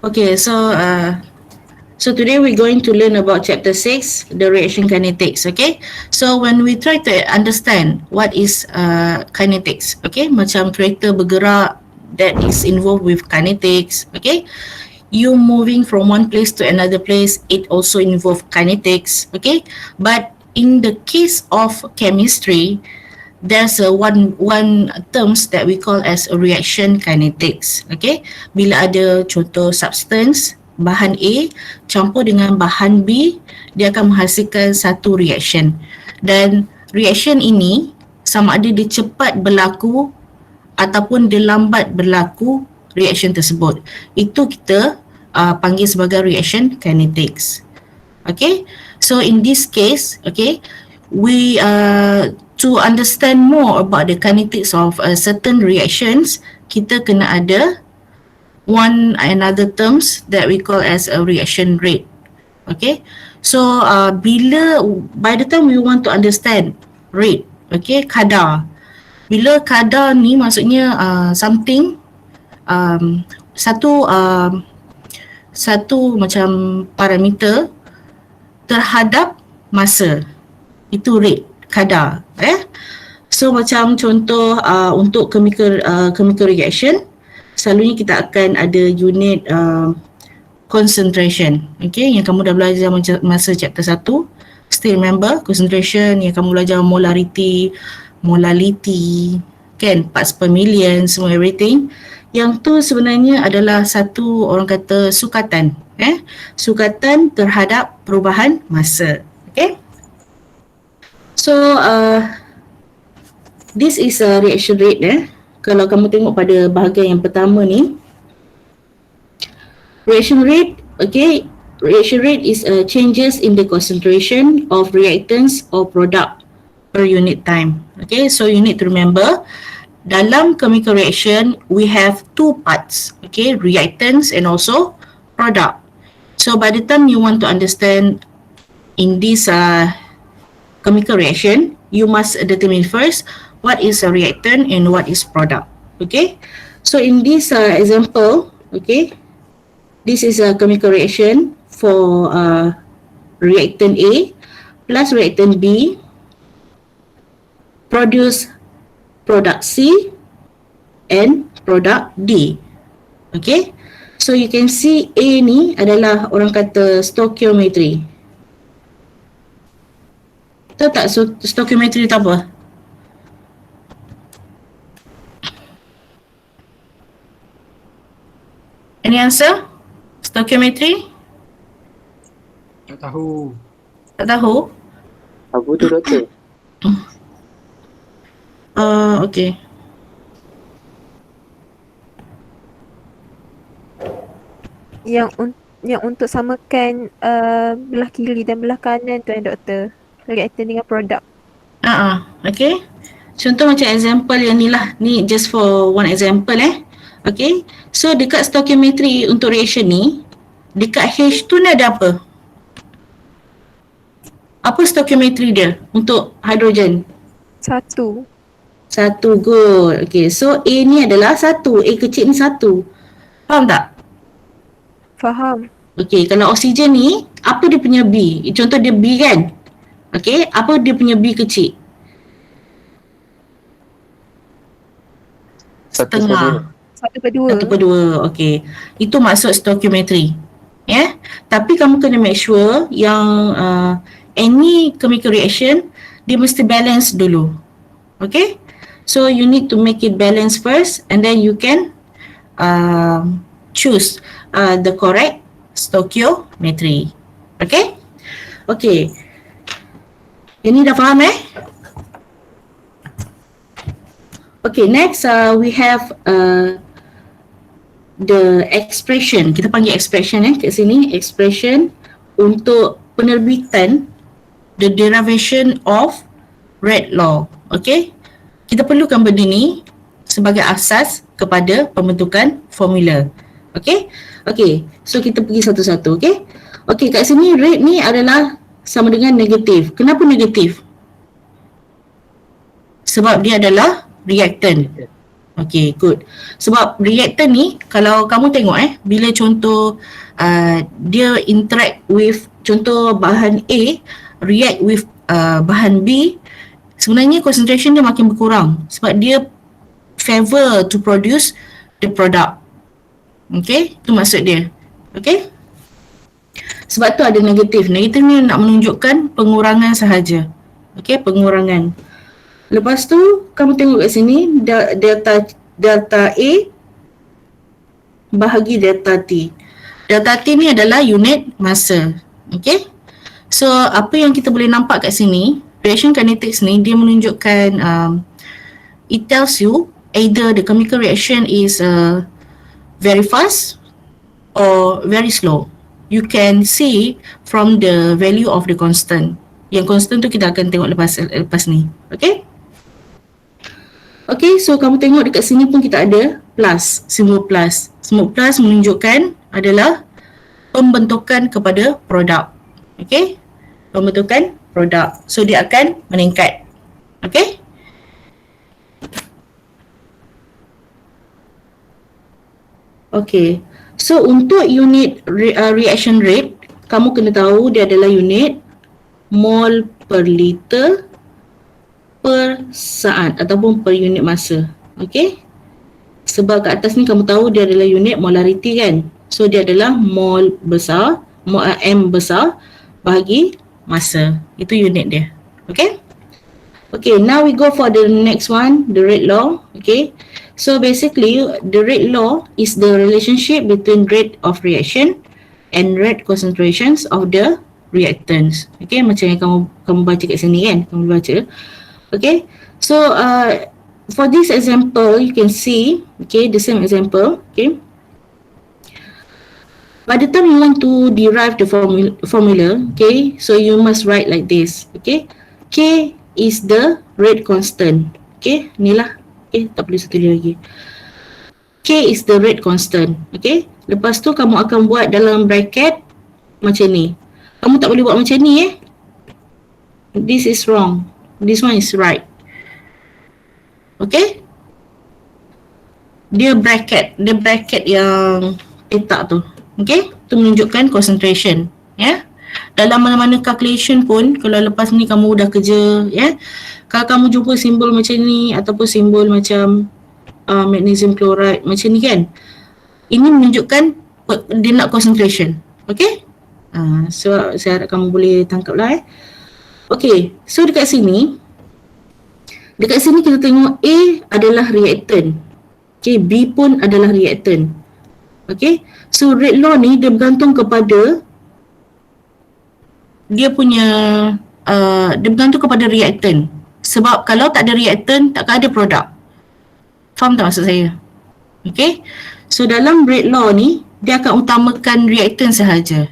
Okay, so today we're going to learn about chapter 6, the reaction kinetics. Okay, so when we try to understand what is kinetics, okay, macam kereta bergerak that is involved with kinetics. Okay, you moving from one place to another place, it also involve kinetics. Okay, but in the case of chemistry, there's a one terms that we call as a reaction kinetics. Okay, bila ada contoh substance bahan A campur dengan bahan B, dia akan menghasilkan satu reaction, dan reaction ini sama ada dia cepat berlaku ataupun dia lambat berlaku reaction tersebut, itu kita panggil sebagai reaction kinetics. Okay, so in this case, okay, we to understand more about the kinetics of certain reactions, kita kena ada one another terms that we call as a reaction rate. Okay, so by the time we want to understand rate, okay, kadar, bila kadar ni maksudnya something satu macam parameter terhadap masa, itu rate kadar. So macam contoh untuk chemical reaction, selalunya kita akan ada unit concentration. Okay, yang kamu dah belajar masa chapter 1. Still remember concentration, yang kamu belajar molarity, kan, parts per million, semua everything. Yang tu sebenarnya adalah satu, orang kata, sukatan. Sukatan terhadap perubahan masa. Okay, so this is a reaction rate. Kalau kamu tengok pada bahagian yang pertama ni, reaction rate, okay, reaction rate is changes in the concentration of reactants or product per unit time. Okay, so you need to remember, dalam chemical reaction we have two parts, okay, reactants and also product. So by the time you want to understand in this chemical reaction, you must determine first what is a reactant and what is product. Okay, so in this example, okay, this is a chemical reaction for reactant A plus reactant B produce product C and product D. Okay, so you can see A ni adalah orang kata stoichiometry. Tahu tak stoichiometry itu apa? Any answer? Stoichiometry? Tak tahu. Tak tahu? Apa tu doktor? Okay. Yang untuk samakan belah kiri dan belah kanan tu doktor. Reactant dengan produk. Okay. Contoh macam example yang ni lah. Ni just for one example Okay. So dekat stoichiometry untuk reaction ni, dekat H tu ni ada apa? Apa stoichiometry dia untuk hidrogen? Satu, good. Okay, so A ni adalah 1. A kecil ni 1. Faham tak? faham. Okay, kalau oksigen ni, apa dia punya B? Contoh dia B kan? Okay, apa dia punya B kecil? Setengah. 1/2. Okay. Itu maksud stoichiometry. Tapi kamu kena make sure yang any chemical reaction, dia mesti balance dulu. Okay? So you need to make it balance first, and then you can choose the correct stoichiometry. Okay? Okay. Ini dah faham Okay, next we have the expression. Kita panggil expression kat sini, expression untuk penerbitan the derivation of Red law. Okay, kita perlukan benda ni sebagai asas kepada pembentukan formula. Okay, so kita pergi satu-satu. Okay, kat sini rate ni adalah sama dengan negatif. Kenapa negatif? Sebab dia adalah reactant. Okay, good. Sebab reactant ni, kalau kamu tengok bila contoh dia interact with, contoh bahan A react with bahan B, sebenarnya concentration dia makin berkurang sebab dia favor to produce the product. Okay, itu maksud dia. Okay, sebab tu ada negatif. Negatif ni nak menunjukkan pengurangan sahaja. Okay, pengurangan. Lepas tu kamu tengok kat sini delta A bahagi delta T. Delta T ni adalah unit masa. Okay. So apa yang kita boleh nampak kat sini, reaction kinetics ni dia menunjukkan it tells you either the chemical reaction is very fast or very slow. You can see from the value of the constant. Yang constant tu kita akan tengok lepas ni. Okay. Okay, so kamu tengok dekat sini pun kita ada plus, simbol plus. Simbol plus menunjukkan adalah pembentukan kepada produk. Okay, pembentukan produk. So dia akan meningkat. Okay. Okay, so untuk unit reaction rate, kamu kena tahu dia adalah unit mol per liter per saat ataupun per unit masa. Okay, sebab kat atas ni kamu tahu dia adalah unit molarity kan. So dia adalah mol besar, M besar bahagi masa. Itu unit dia. Okay. Okay, now we go for the next one, the rate law. Okay, so basically the rate law is the relationship between rate of reaction and rate concentrations of the reactants. Okay, macam yang kamu baca kat sini kan, kamu baca. Okay, so for this example you can see, okay, the same example. Okay, by the time you want to derive the formula, okay, so you must write like this. Okay, K is the rate constant. Okay, inilah. Okay, tak perlu satu lagi. K is the rate constant. Okay, lepas tu kamu akan buat dalam bracket macam ni. Kamu tak boleh buat macam ni This is wrong. This one is right. Okay, dia bracket yang petak tu. Okay, tu menunjukkan concentration. Dalam mana-mana calculation pun, kalau lepas ni kamu dah kerja, kalau kamu jumpa simbol macam ni ataupun simbol macam magnesium chloride macam ni kan, ini menunjukkan dia nak concentration. Okay, so saya harap kamu boleh tangkap lah. Okay, so dekat sini kita tengok A adalah reactant. Okay, B pun adalah reactant. Okay, so rate law ni dia bergantung kepada dia bergantung kepada reactant. Sebab kalau tak ada reactant, takkan ada produk. Faham tak maksud saya? Okay, so dalam rate law ni dia akan utamakan reactant sahaja.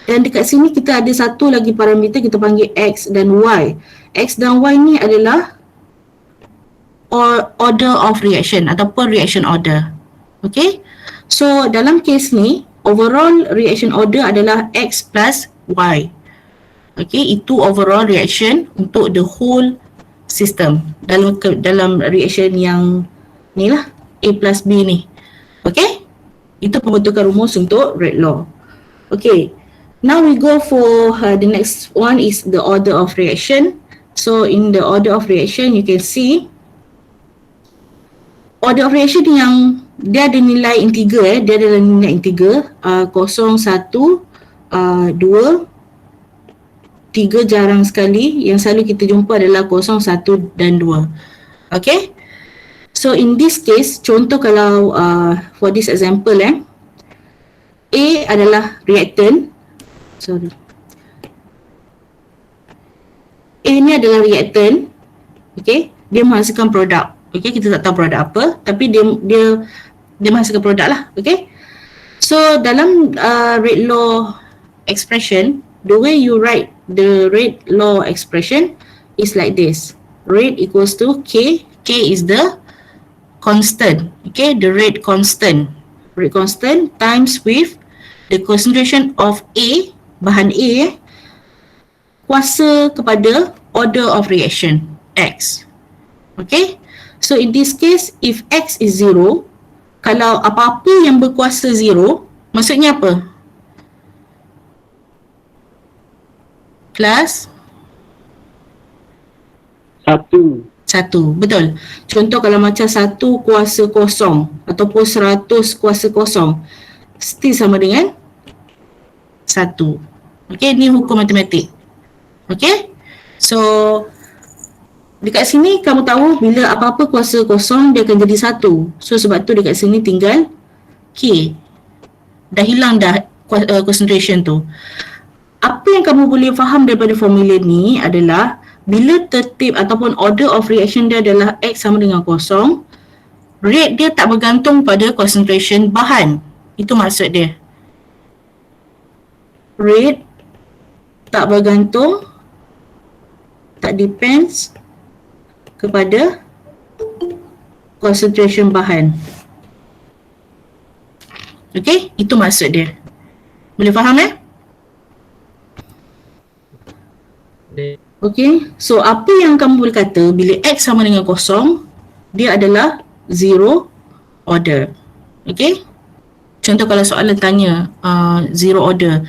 Dan dekat sini kita ada satu lagi parameter kita panggil X dan Y. X dan Y ni adalah order of reaction ataupun reaction order. Okay, so dalam case ni overall reaction order adalah X plus Y. Okay, itu overall reaction untuk the whole system dalam reaction yang ni lah, A plus B ni. Okay, itu pembentukan rumus untuk rate law. Okay, now we go for the next one is the order of reaction. So in the order of reaction you can see order of reaction yang dia ada nilai integer dia ada nilai integer 0, 1, 2, 3 jarang sekali. Yang selalu kita jumpa adalah 0, 1 dan 2. Okay, so in this case, contoh kalau for this example A adalah reactant. A ni adalah reactant. Okay, dia menghasilkan produk. Okay, kita tak tahu produk apa, tapi dia menghasilkan produk lah. Okay, so dalam rate law expression, the way you write the rate law expression is like this. Rate equals to K. K is the constant. Okay, the rate constant. Rate constant times with the concentration of A, bahan A, kuasa kepada order of reaction, X. Okay, So in this case, if X is 0, kalau apa-apa yang berkuasa 0, maksudnya apa? Kelas? 1. 1, betul. Contoh kalau macam 1 kuasa kosong ataupun 100 kuasa kosong, still sama dengan 1. Okay, ni hukum matematik. Okay, so dekat sini kamu tahu bila apa-apa kuasa kosong dia akan jadi 1. So sebab tu dekat sini tinggal K. Dah hilang dah concentration tu. Apa yang kamu boleh faham daripada formula ni adalah bila tertib ataupun order of reaction dia adalah X sama dengan kosong, rate dia tak bergantung pada concentration bahan. Itu maksud dia. Rate tak bergantung, tak depends kepada concentration bahan. Okay, itu maksud dia. Boleh faham Okay, so apa yang kamu boleh kata bila X sama dengan kosong, dia adalah zero order. Okay, contoh kalau soalan tanya zero order,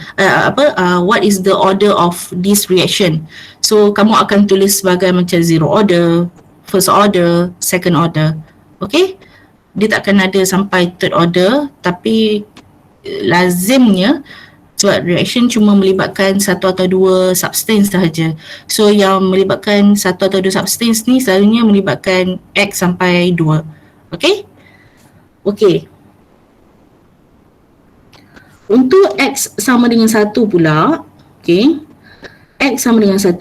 what is the order of this reaction? So kamu akan tulis sebagai macam zero order, first order, second order. Okay, dia tak akan ada sampai third order, tapi lazimnya sebab reaction cuma melibatkan satu atau dua substance sahaja. So yang melibatkan satu atau dua substance ni selalunya melibatkan X sampai 2. Okay? Okay. Untuk X sama dengan 1 pula, okay, X sama dengan 1,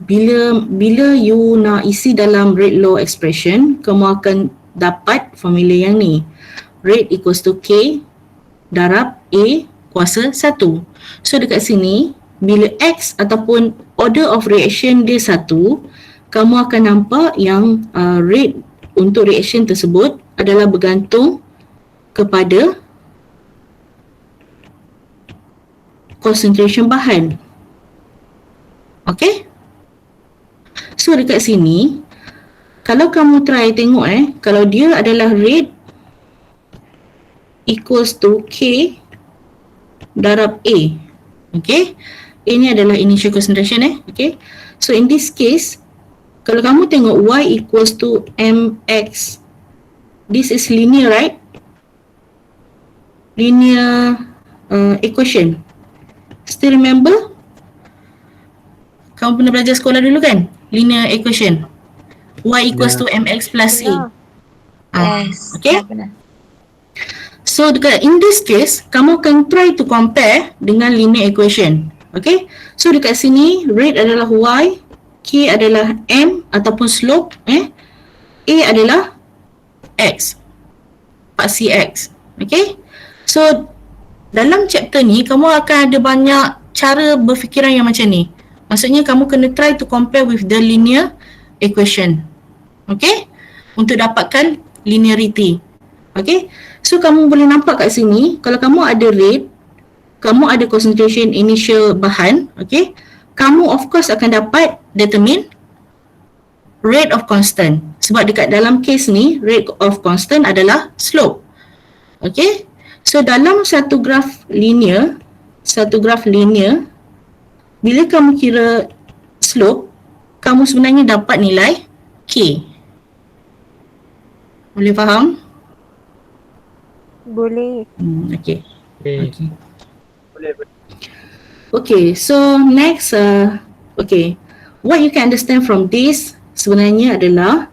bila you nak isi dalam rate law expression, kamu akan dapat formula yang ni. Rate equals to K darab A kuasa 1. So dekat sini, bila X ataupun order of reaction dia 1, kamu akan nampak yang rate untuk reaction tersebut adalah bergantung kepada concentration bahan. Okay? So dekat sini, kalau kamu try tengok kalau dia adalah rate equals to K darab A. Okay? Ini adalah initial concentration Okay? So in this case, kalau kamu tengok Y equals to MX, this is linear, right? Linear equation. Still remember? Kamu pernah belajar sekolah dulu kan? Linear equation. Y equals to MX plus C. Yes. Okay? Benar. So in this case, kamu akan try to compare dengan linear equation. Okay? So dekat sini, rate adalah Y, K adalah M ataupun slope, A adalah X, paksi X. Okay? So dalam chapter ni, kamu akan ada banyak cara berfikiran yang macam ni. Maksudnya kamu kena try to compare with the linear equation. Okay? Untuk dapatkan linearity. Okay? So kamu boleh nampak kat sini, kalau kamu ada rate, kamu ada concentration initial bahan, okay? Kamu of course akan dapat determine rate of constant. Sebab dekat dalam case ni, rate of constant adalah slope. Okay? So dalam satu graf linear, bila kamu kira slope, kamu sebenarnya dapat nilai K. Boleh faham? Boleh. Okay. Okay. Okay, so next, what you can understand from this sebenarnya adalah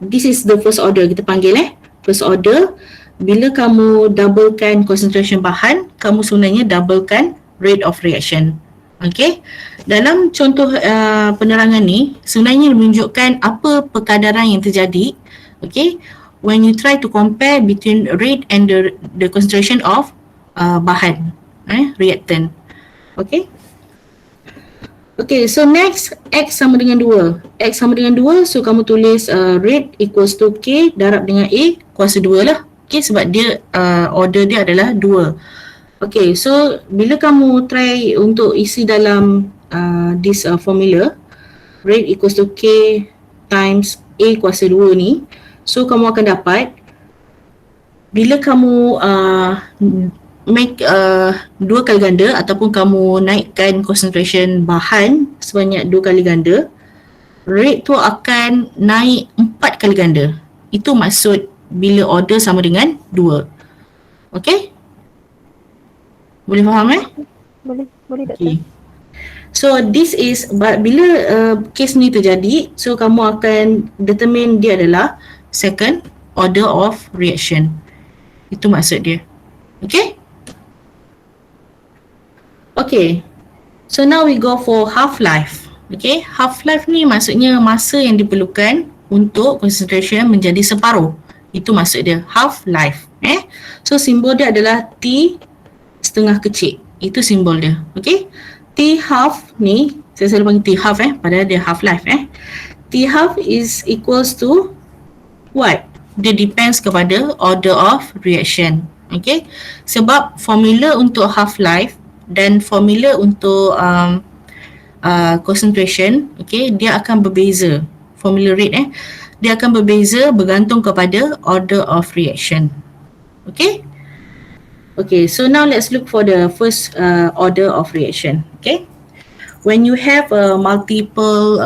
this is the first order, kita panggil first order. Bila kamu doublekan concentration bahan, kamu sebenarnya doublekan rate of reaction. Okay, dalam contoh penerangan ni sebenarnya menunjukkan apa perkadaran yang terjadi. Okay, when you try to compare between rate and the concentration of bahan, reactant. Okay. Okay, so next, X sama dengan 2. X sama dengan 2, so kamu tulis rate equals to K darab dengan A kuasa 2 lah. Okay, sebab dia order dia adalah 2. Okay, so bila kamu try untuk isi dalam this formula, rate equals to K times A kuasa 2 ni, so kamu akan dapat bila kamu make 2 kali ganda ataupun kamu naikkan concentration bahan sebanyak 2 kali ganda, rate tu akan naik 4 kali ganda. Itu maksud bila order sama dengan 2. Okay? Boleh faham Boleh doktor. Okay. So this is bila case ni terjadi, so kamu akan determine dia adalah second order of reaction. Itu maksud dia. Okay? Okay. So now we go for half-life. Okay, half-life ni maksudnya masa yang diperlukan untuk concentration menjadi separuh. Itu maksud dia, half-life. So simbol dia adalah T setengah kecil. Itu simbol dia. Okay, T half ni, saya selalu panggil T half padahal dia half-life. T half is equals to what? Dia depends kepada order of reaction. Okay, sebab formula untuk half-life dan formula untuk concentration, okay, dia akan berbeza. Formula rate dia akan berbeza bergantung kepada order of reaction. Okay. Okay, so now let's look for the first order of reaction. Okay, when you have a multiple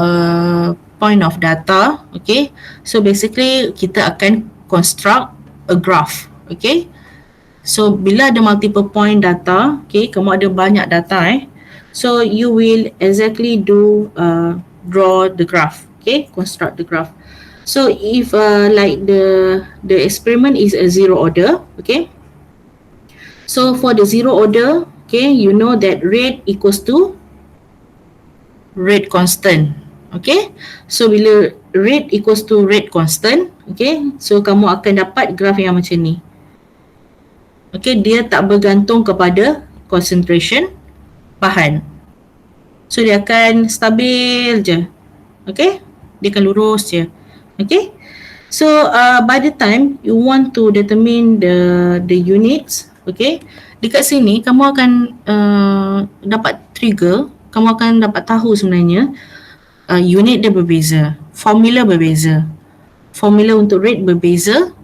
point of data, okay, so basically kita akan construct a graph. Okay, so bila ada multiple point data, okay, kamu ada banyak data so you will exactly draw the graph. Okay, construct the graph. So if like the experiment is a zero order, okay, so for the zero order, okay, you know that rate equals to rate constant. Okay, so bila rate equals to rate constant, okay, so kamu akan dapat graph yang macam ni. Okay, dia tak bergantung kepada concentration bahan. So dia akan stabil je. Okay, dia akan lurus je. Okay, so by the time you want to determine the units, okay, dekat sini kamu akan dapat trigger, kamu akan dapat tahu sebenarnya unit dia berbeza, formula berbeza. Formula untuk rate berbeza,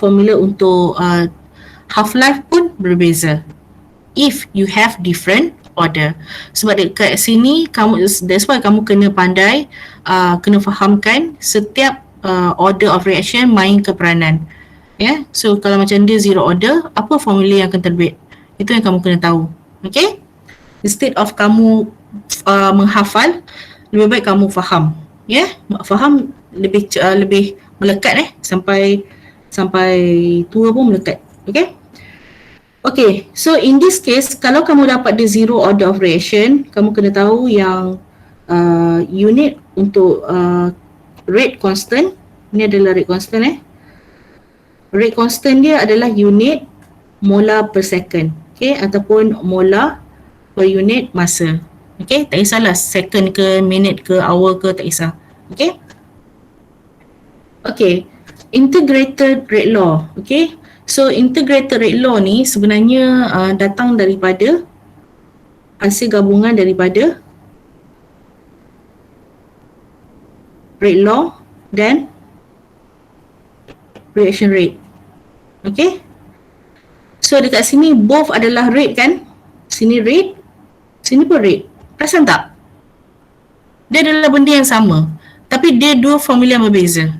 formula untuk half-life pun berbeza. If you have different order. Sebab dekat sini that's why kamu kena pandai, kena fahamkan setiap order of reaction main ke peranan. Yeah? So kalau macam dia zero order, apa formula yang akan terbit? Itu yang kamu kena tahu. Okay? Instead of kamu menghafal, lebih baik kamu faham. Yeah? Faham lebih melekat sampai tua pun melekat. Okay? Okay, so in this case, kalau kamu dapat the zero order of reaction, kamu kena tahu yang unit untuk rate constant, ini adalah rate constant Rate constant dia adalah unit molar per second, okay, ataupun molar per unit masa. Okay, tak kisahlah second ke, minute ke, hour ke, tak kisah. Okay. Okay, integrated rate law, okay. So integrated rate law ni sebenarnya datang daripada hasil gabungan daripada rate law dan reaction rate. Okay. So dekat sini both adalah rate kan? Sini rate, sini pun rate. Perasan tak? Dia adalah benda yang sama, tapi dia dua formula yang berbeza.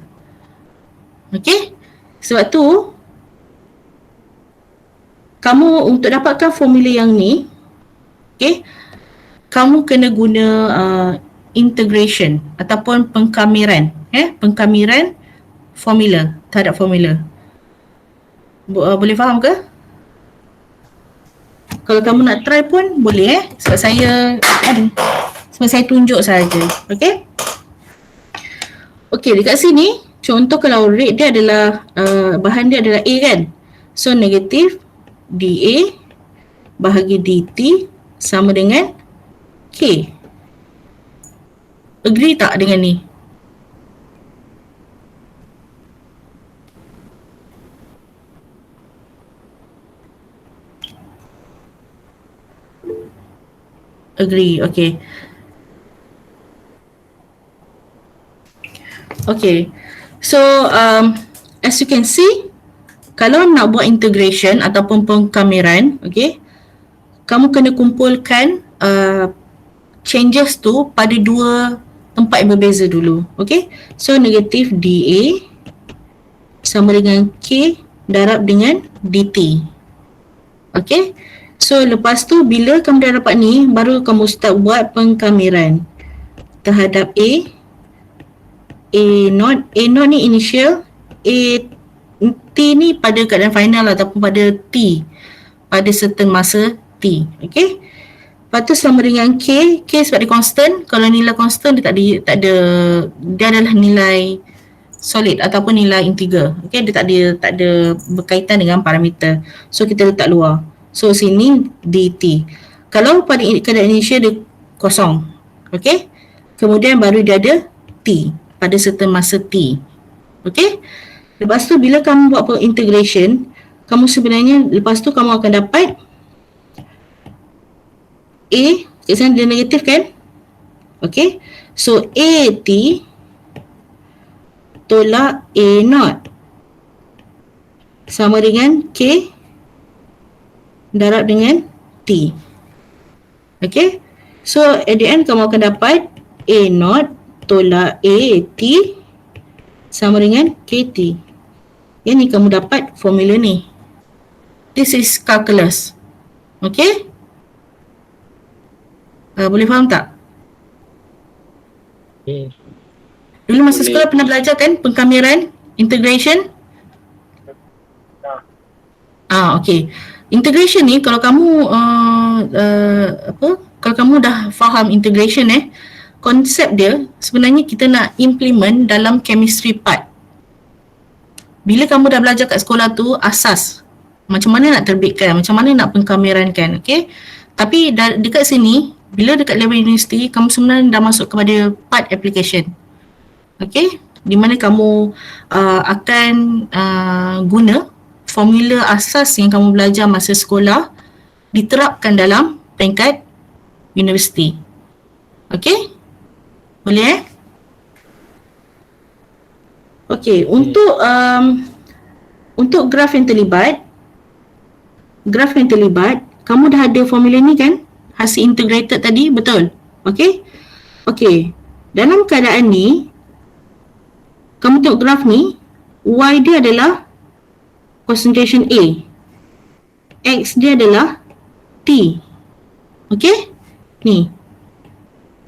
Okay. Sebab tu kamu untuk dapatkan formula yang ni, okay, kamu kena guna integration ataupun pengkamiran, pengkamiran formula terhadap formula. Boleh faham ke? Kalau kamu nak try pun boleh sebab saya tunjuk saja. Okay. Okay, dekat sini contoh kalau rate dia adalah bahan dia adalah A kan, so negatif dA bahagi dt sama dengan K. Agree tak dengan ni? Agree, okay. Okay. So, as you can see, kalau nak buat integration ataupun pengkamiran, okay, kamu kena kumpulkan changes tu pada dua tempat yang berbeza dulu. Okay. So, negatif dA sama dengan K darab dengan dt. Okay. So, lepas tu bila kamu dah dapat ni, baru kamu start buat pengkamiran terhadap A0 ni initial, T ni pada keadaan final ataupun pada T, pada certain masa T. Okay. Lepas tu sama dengan K sebab dia constant. Kalau nilai constant dia tak ada, dia adalah nilai solid ataupun nilai integer. Okay, dia tak ada berkaitan dengan parameter. So kita letak luar. So sini dt. Kalau pada keadaan initial dia kosong. Okay. Kemudian baru dia ada T pada certain masa T. Okay. Lepas tu bila kamu buat integration, kamu sebenarnya lepas tu kamu akan dapat A, kat sana dia negatif kan? Okay. So AT tolak A0 sama dengan K darab dengan T. Okay. So at the end kamu akan dapat A0 tolak AT sama dengan KT. Yang ni kamu dapat formula ni. This is calculus. Okay. Boleh faham tak? Okay. Dulu masa Boleh. sekolah pernah belajar kan pengkamiran, integration? Okay. Integration ni kalau kamu kalau kamu dah faham integration konsep dia sebenarnya kita nak implement dalam chemistry part. Bila kamu dah belajar kat sekolah tu asas macam mana nak terbitkan, macam mana nak pengkamirankan, okay? Tapi dekat sini bila dekat level universiti kamu sebenarnya dah masuk kepada part application. Okay? Di mana kamu akan guna formula asas yang kamu belajar masa sekolah diterapkan dalam peringkat universiti. Okay? Boleh Okay, untuk graf yang terlibat, kamu dah ada formula ni kan? Hasil integrated tadi, betul? Okay? Okay, dalam keadaan ni, kamu tengok graf ni, Y dia adalah concentration A. X dia adalah T. Okay? Ni.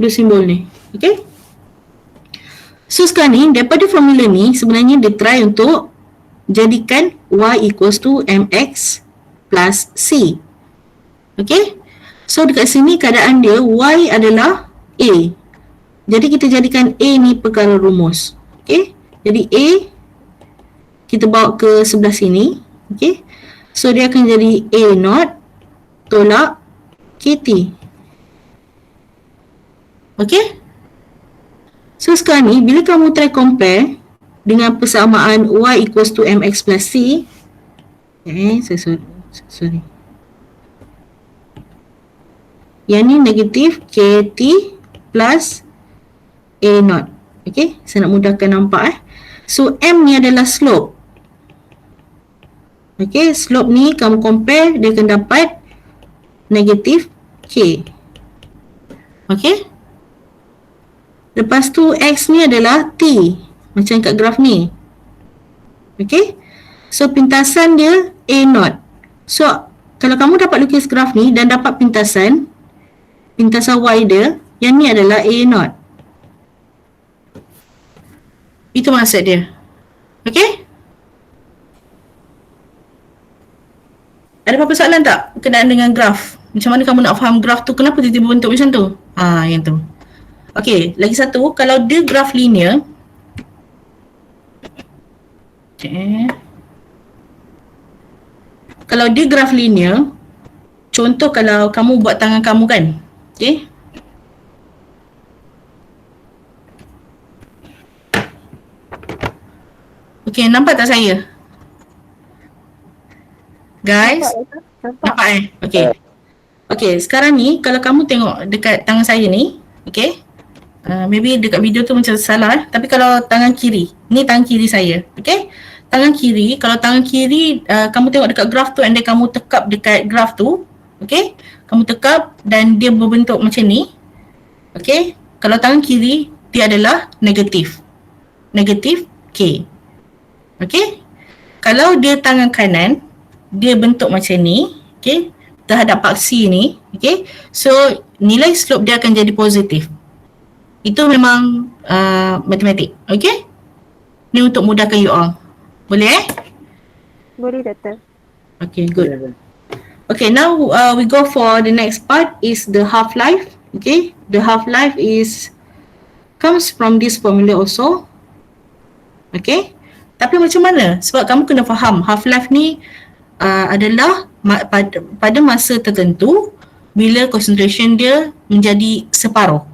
Dua simbol ni. Okay? So sekarang ni, daripada formula ni, sebenarnya dia try untuk jadikan Y equals to MX plus C. Okay? So dekat sini keadaan dia Y adalah A. Jadi kita jadikan A ni perkara rumus. Okay? Jadi A kita bawa ke sebelah sini. Okay? So dia akan jadi A0 tolak KT. Okay? So sekarang ni bila kamu try compare dengan persamaan Y equals to MX plus C. Sorry. Yang ni negatif KT plus A0. Okay, saya nak mudahkan nampak So M ni adalah slope. Okay, slope ni kamu compare dia akan dapat negatif K. Okay. Lepas tu X ni adalah T. Macam kat graf ni. Okay. So pintasan dia A0. So kalau kamu dapat lukis graf ni dan dapat pintasan Y dia, yang ni adalah A0. Itu maksud dia. Okay? Ada apa-apa soalan tak berkenaan dengan graf? Macam mana kamu nak faham graf tu? Kenapa tiba-tiba bentuk macam tu? Yang tu. Okay, lagi satu. Kalau dia graf linear. Okay. Kalau dia graf linear, contoh kalau kamu buat tangan kamu kan. Okay. Okay, nampak tak saya? Guys? Nampak Okay. Okay, sekarang ni kalau kamu tengok dekat tangan saya ni. Okay. Maybe dekat video tu macam salah tapi kalau tangan kiri, ni tangan kiri saya, okay? Tangan kiri, kalau tangan kiri kamu tengok dekat graf tu and then kamu tekap dekat graf tu, okay? Kamu tekap dan dia berbentuk macam ni, okay? Kalau tangan kiri, dia adalah negatif K, okay? Kalau dia tangan kanan, dia bentuk macam ni, okay? Terhadap paksi ni, okay? So nilai slope dia akan jadi positif. Itu memang matematik, okay? Ni untuk mudahkan you all. Boleh Boleh doktor. Okay, good. Okay, now we go for the next part is the half-life. Okay, the half-life comes from this formula also. Okay, tapi macam mana? Sebab kamu kena faham half-life ni adalah pada masa tertentu bila concentration dia menjadi separuh.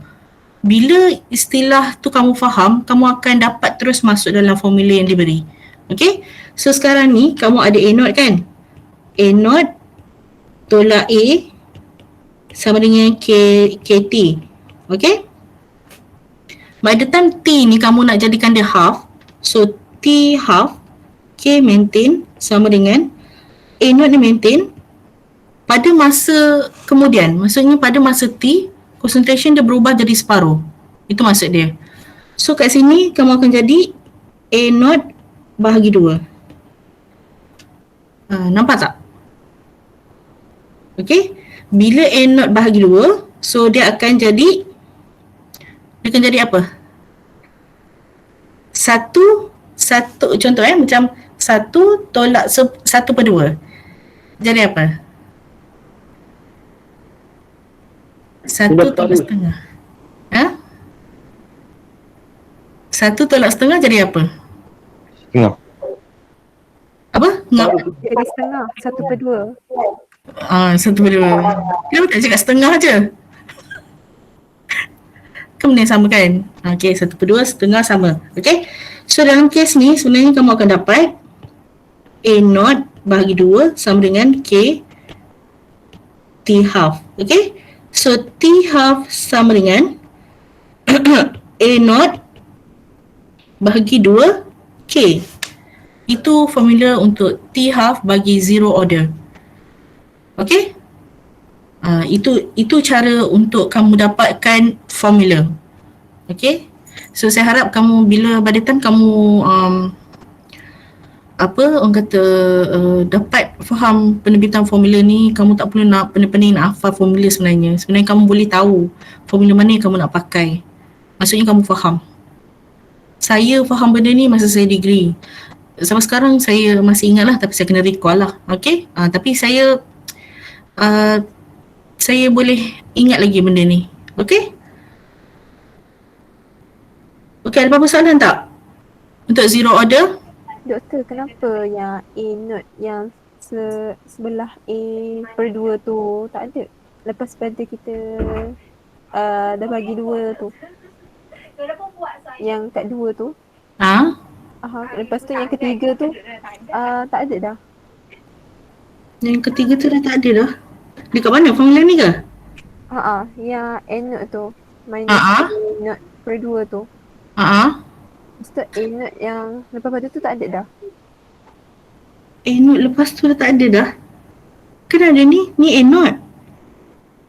Bila istilah tu kamu faham, kamu akan dapat terus masuk dalam formula yang diberi. Okay, so sekarang ni kamu ada A naught kan? A naught tolak A sama dengan KT. Okay, by the time T ni kamu nak jadikan dia half, so T half, K maintain sama dengan A naught ni maintain pada masa kemudian. Maksudnya pada masa T, concentration dia berubah jadi separuh. Itu maksud dia. So kat sini kamu akan jadi A naught bahagi 2. Nampak tak? Okay. Bila A naught bahagi 2, so dia akan jadi apa? Satu contoh macam 1 tolak 1/2. Jadi apa? 1 tolak setengah. 1 tolak setengah jadi apa? Setengah. Apa? Jadi setengah, 1/2. 1/2. Kenapa tak cakap setengah je? Kan benda yang sama kan? Okay, 1/2 setengah sama. Okay. So dalam kes ni sebenarnya kamu akan dapat A naught bahagi 2 sama dengan K T half. Okay. So T half sama dengan A naught bahagi 2 K. Itu formula untuk T half bagi zero order. Okay. Itu cara untuk kamu dapatkan formula. Okay. So saya harap kamu bila by the time kamu dapat faham penerbitan formula ni, kamu tak perlu nak pening-pening nak hafal formula sebenarnya. Sebenarnya kamu boleh tahu formula mana yang kamu nak pakai. Maksudnya kamu faham. Saya faham benda ni masa saya degree. Sampai sekarang saya masih ingat lah, tapi saya kena recall lah. Okay. Tapi saya boleh ingat lagi benda ni. Okay. Okay, ada apa-apa soalan tak? Untuk zero order? Doktor, kenapa yang A naught yang sebelah A/2 tu tak ada? Lepas pada kita dah bagi 2 tu. Yang kat 2 tu. Lepas tu yang ketiga tu tak ada dah. Yang ketiga tu dah tak ada dah. Dekat mana formula ni ke? Yang A naught tu. Minus A naught per 2 tu. Lepas tu A naught yang lepas pada tu tak ada dah. A naught lepas tu dah tak ada dah. Kan ada ni. Ni A naught.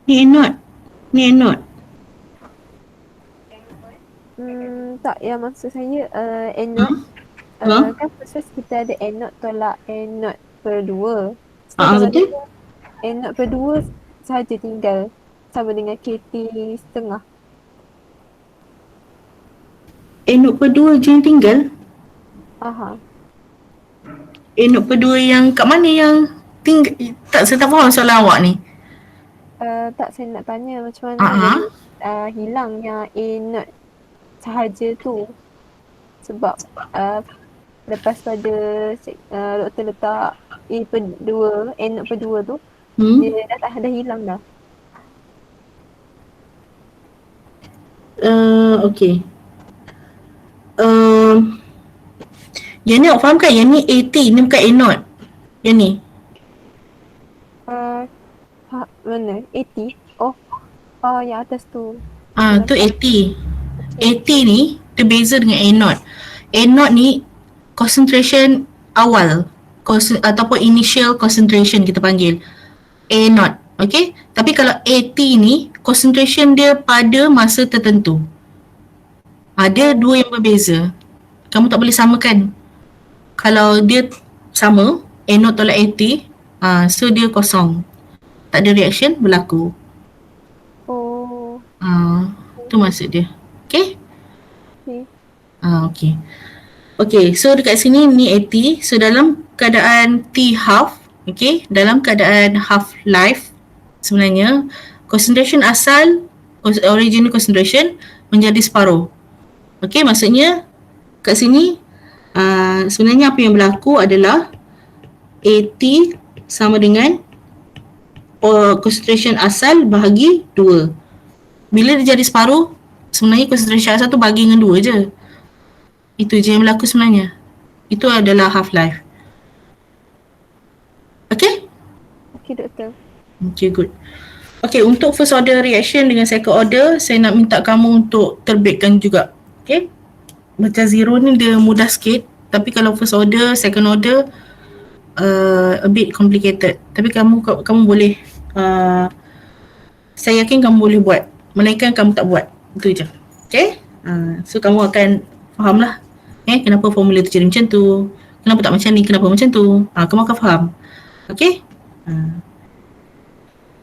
Ni A naught. Ni A naught. Tak, yang maksud saya A naught. Kan proses kita ada A naught tolak A naught per 2. Betul. A naught per 2 sahaja tinggal sama dengan KT setengah. A naught per 2 je yang tinggal. A naught per 2 yang kat mana yang tinggal? Tak, saya tak faham soalan awak ni. Tak, saya nak tanya macam mana hilang yang A naught sahaja tu. Sebab lepas pada doktor letak A per 2, A naught per 2 tu, dia dah hilang dah. Okay. Yang ni awak faham kan? Yang ni AT, ni bukan A naught. Yang ni. Mana? AT? Oh, yang atas tu. Tu AT. AT ni terbeza dengan A0. A0 ni concentration awal ataupun initial concentration kita panggil A0. Okay, tapi kalau AT ni concentration dia pada masa tertentu. Ada dua yang berbeza. Kamu tak boleh samakan. Kalau dia sama, A0 tolak AT, so dia kosong. Tak ada reaction berlaku. Oh. Tu maksud dia. Okay? Okay. Okay. Okay, so dekat sini ni AT. So dalam keadaan T half, okay, dalam keadaan half life, sebenarnya concentration asal, original concentration menjadi separuh. Okay, maksudnya kat sini sebenarnya apa yang berlaku adalah AT sama dengan concentration asal bahagi 2. Bila dia jadi separuh, sebenarnya concentration asal tu bagi dengan 2 je. Itu je yang berlaku sebenarnya. Itu adalah half life. Okay? Okay, doktor. Okay, good. Okay, untuk first order reaction dengan second order, saya nak minta kamu untuk terbitkan juga. Okay? Macam zero ni dia mudah sikit. Tapi kalau first order, second order, a bit complicated. Tapi kamu boleh, saya yakin kamu boleh buat. Melainkan kamu tak buat. Itu je. Okay? So kamu akan faham lah. Kenapa formula tu jadi macam tu. Kenapa tak macam ni, kenapa macam tu. Kamu akan faham. Okay?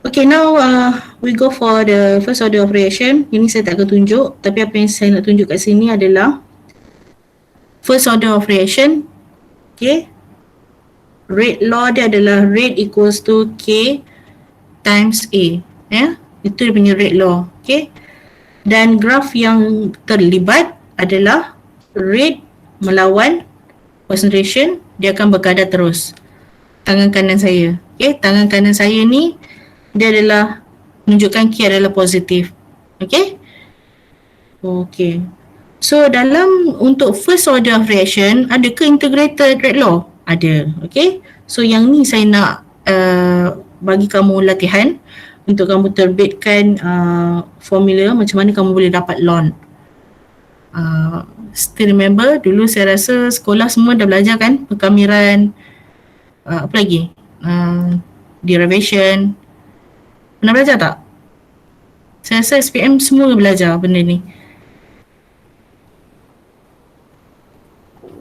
Okay, now we go for the first order of reaction. Ini saya tak akan tunjuk. Tapi apa yang saya nak tunjuk kat sini adalah first order of reaction. Okay? Rate law dia adalah rate equals to K times A. Itu dia punya rate law. Okay? Dan graf yang terlibat adalah rate melawan concentration. Dia akan berkadar terus. Tangan kanan saya. Okay? Tangan kanan saya ni dia adalah menunjukkan K adalah positif. Okay? Okay. So untuk first order of reaction, ada ke integrated rate law? Ada. Okay? So yang ni saya nak bagi kamu latihan untuk kamu terbitkan formula macam mana kamu boleh dapat ln. Still remember dulu saya rasa sekolah semua dah belajar kan perkamiran, apa lagi? Derivation. Pernah belajar tak? Saya rasa SPM semua belajar benda ni.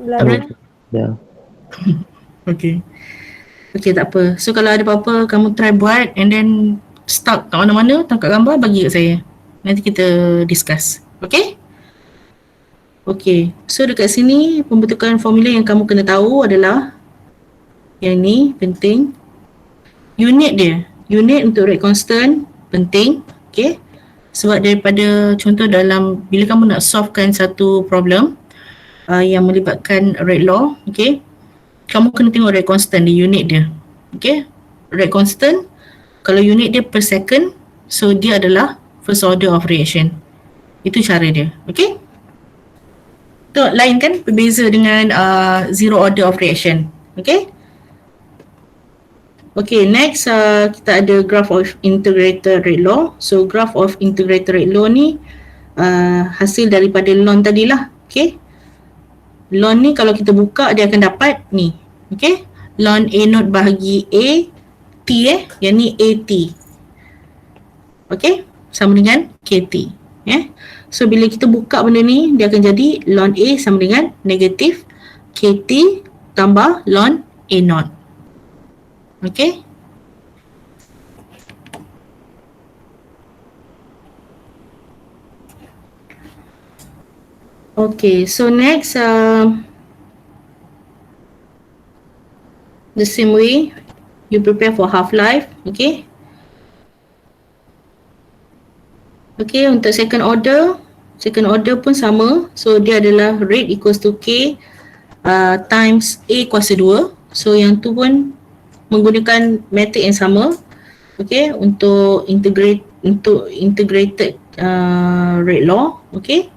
Belajar. Ya. Okay. Okay, tak apa. So kalau ada apa-apa kamu try buat and then stuck kat mana-mana, tangkap gambar bagi kat saya. Nanti kita discuss. Okay? Okay. So dekat sini pembentukan formula yang kamu kena tahu adalah yang ni penting. Unit dia. Unit untuk rate constant penting. Okay? Sebab daripada contoh dalam bila kamu nak solvekan satu problem yang melibatkan rate law, okay? Kamu kena tengok rate constant di unit dia. Okay? Rate constant, kalau unit dia per second, so dia adalah first order of reaction. Itu cara dia. Okay? Itu lain kan? Berbeza dengan zero order of reaction. Okay? Okay, next kita ada graph of integrated rate law. So graph of integrated rate law ni hasil daripada ln tadilah. Okay? Ln ni kalau kita buka dia akan dapat ni. Okay? Ln A0 bahagi A T yang ni AT. Okay? Sama dengan KT. So bila kita buka benda ni dia akan jadi ln A sama dengan negatif KT tambah ln A0. Okay? Okay, so next the same way you prepare for half-life. Okay? Okay, untuk second order pun sama. So dia adalah rate equals to K times A kuasa 2. So yang tu pun menggunakan metode yang sama. Okay, untuk integrated rate law. Okay,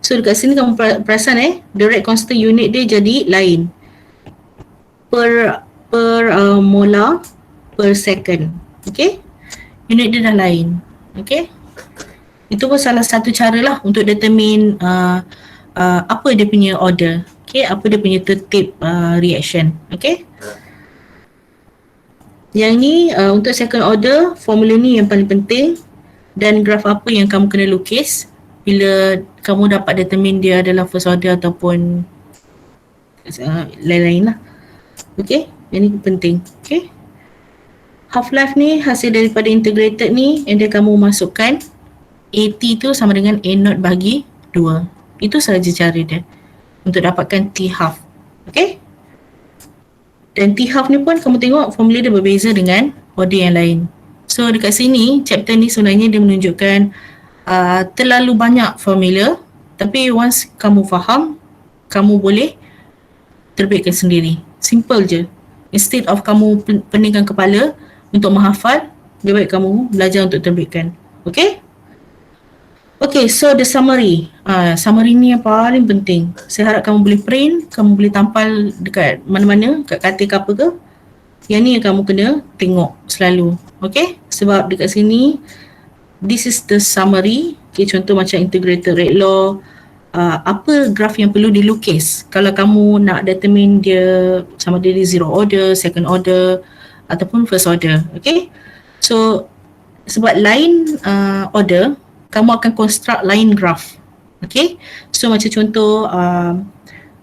so dekat sini kamu perasan the rate constant unit dia jadi lain per molar per second. Okay, unit dia dah lain. Okay, Itu pun salah satu cara lah untuk determine apa dia punya order. Okay, apa dia punya tertib reaction. Okay. Yang ni untuk second order, formula ni yang paling penting. Dan graf apa yang kamu kena lukis bila kamu dapat determine dia adalah first order ataupun lain-lain lah. Okay, yang ni penting. Okay. Half-life ni hasil daripada integrated ni, and then kamu masukkan AT tu sama dengan A0 bagi 2. Itu sahaja cara dia untuk dapatkan T-half. Okay. Dan T-half ni pun kamu tengok formula dia berbeza dengan order yang lain. So dekat sini, chapter ni sebenarnya dia menunjukkan terlalu banyak formula, tapi once kamu faham, kamu boleh terbitkan sendiri. Simple je. Instead of kamu peningkan kepala untuk menghafal, lebih baik kamu belajar untuk terbitkan. Okay? Okay, so the summary. Summary ni yang paling penting. Saya harap kamu boleh print, kamu boleh tampal dekat mana-mana, kat katil ke apa ke. Yang ni yang kamu kena tengok selalu. Okay? Sebab dekat sini, this is the summary. Okay, contoh macam integrated rate law. Apa graf yang perlu dilukis kalau kamu nak determine dia sama dia zero order, second order ataupun first order. Okay? So, sebab line order, kamu akan construct line graph. Okay? So, macam contoh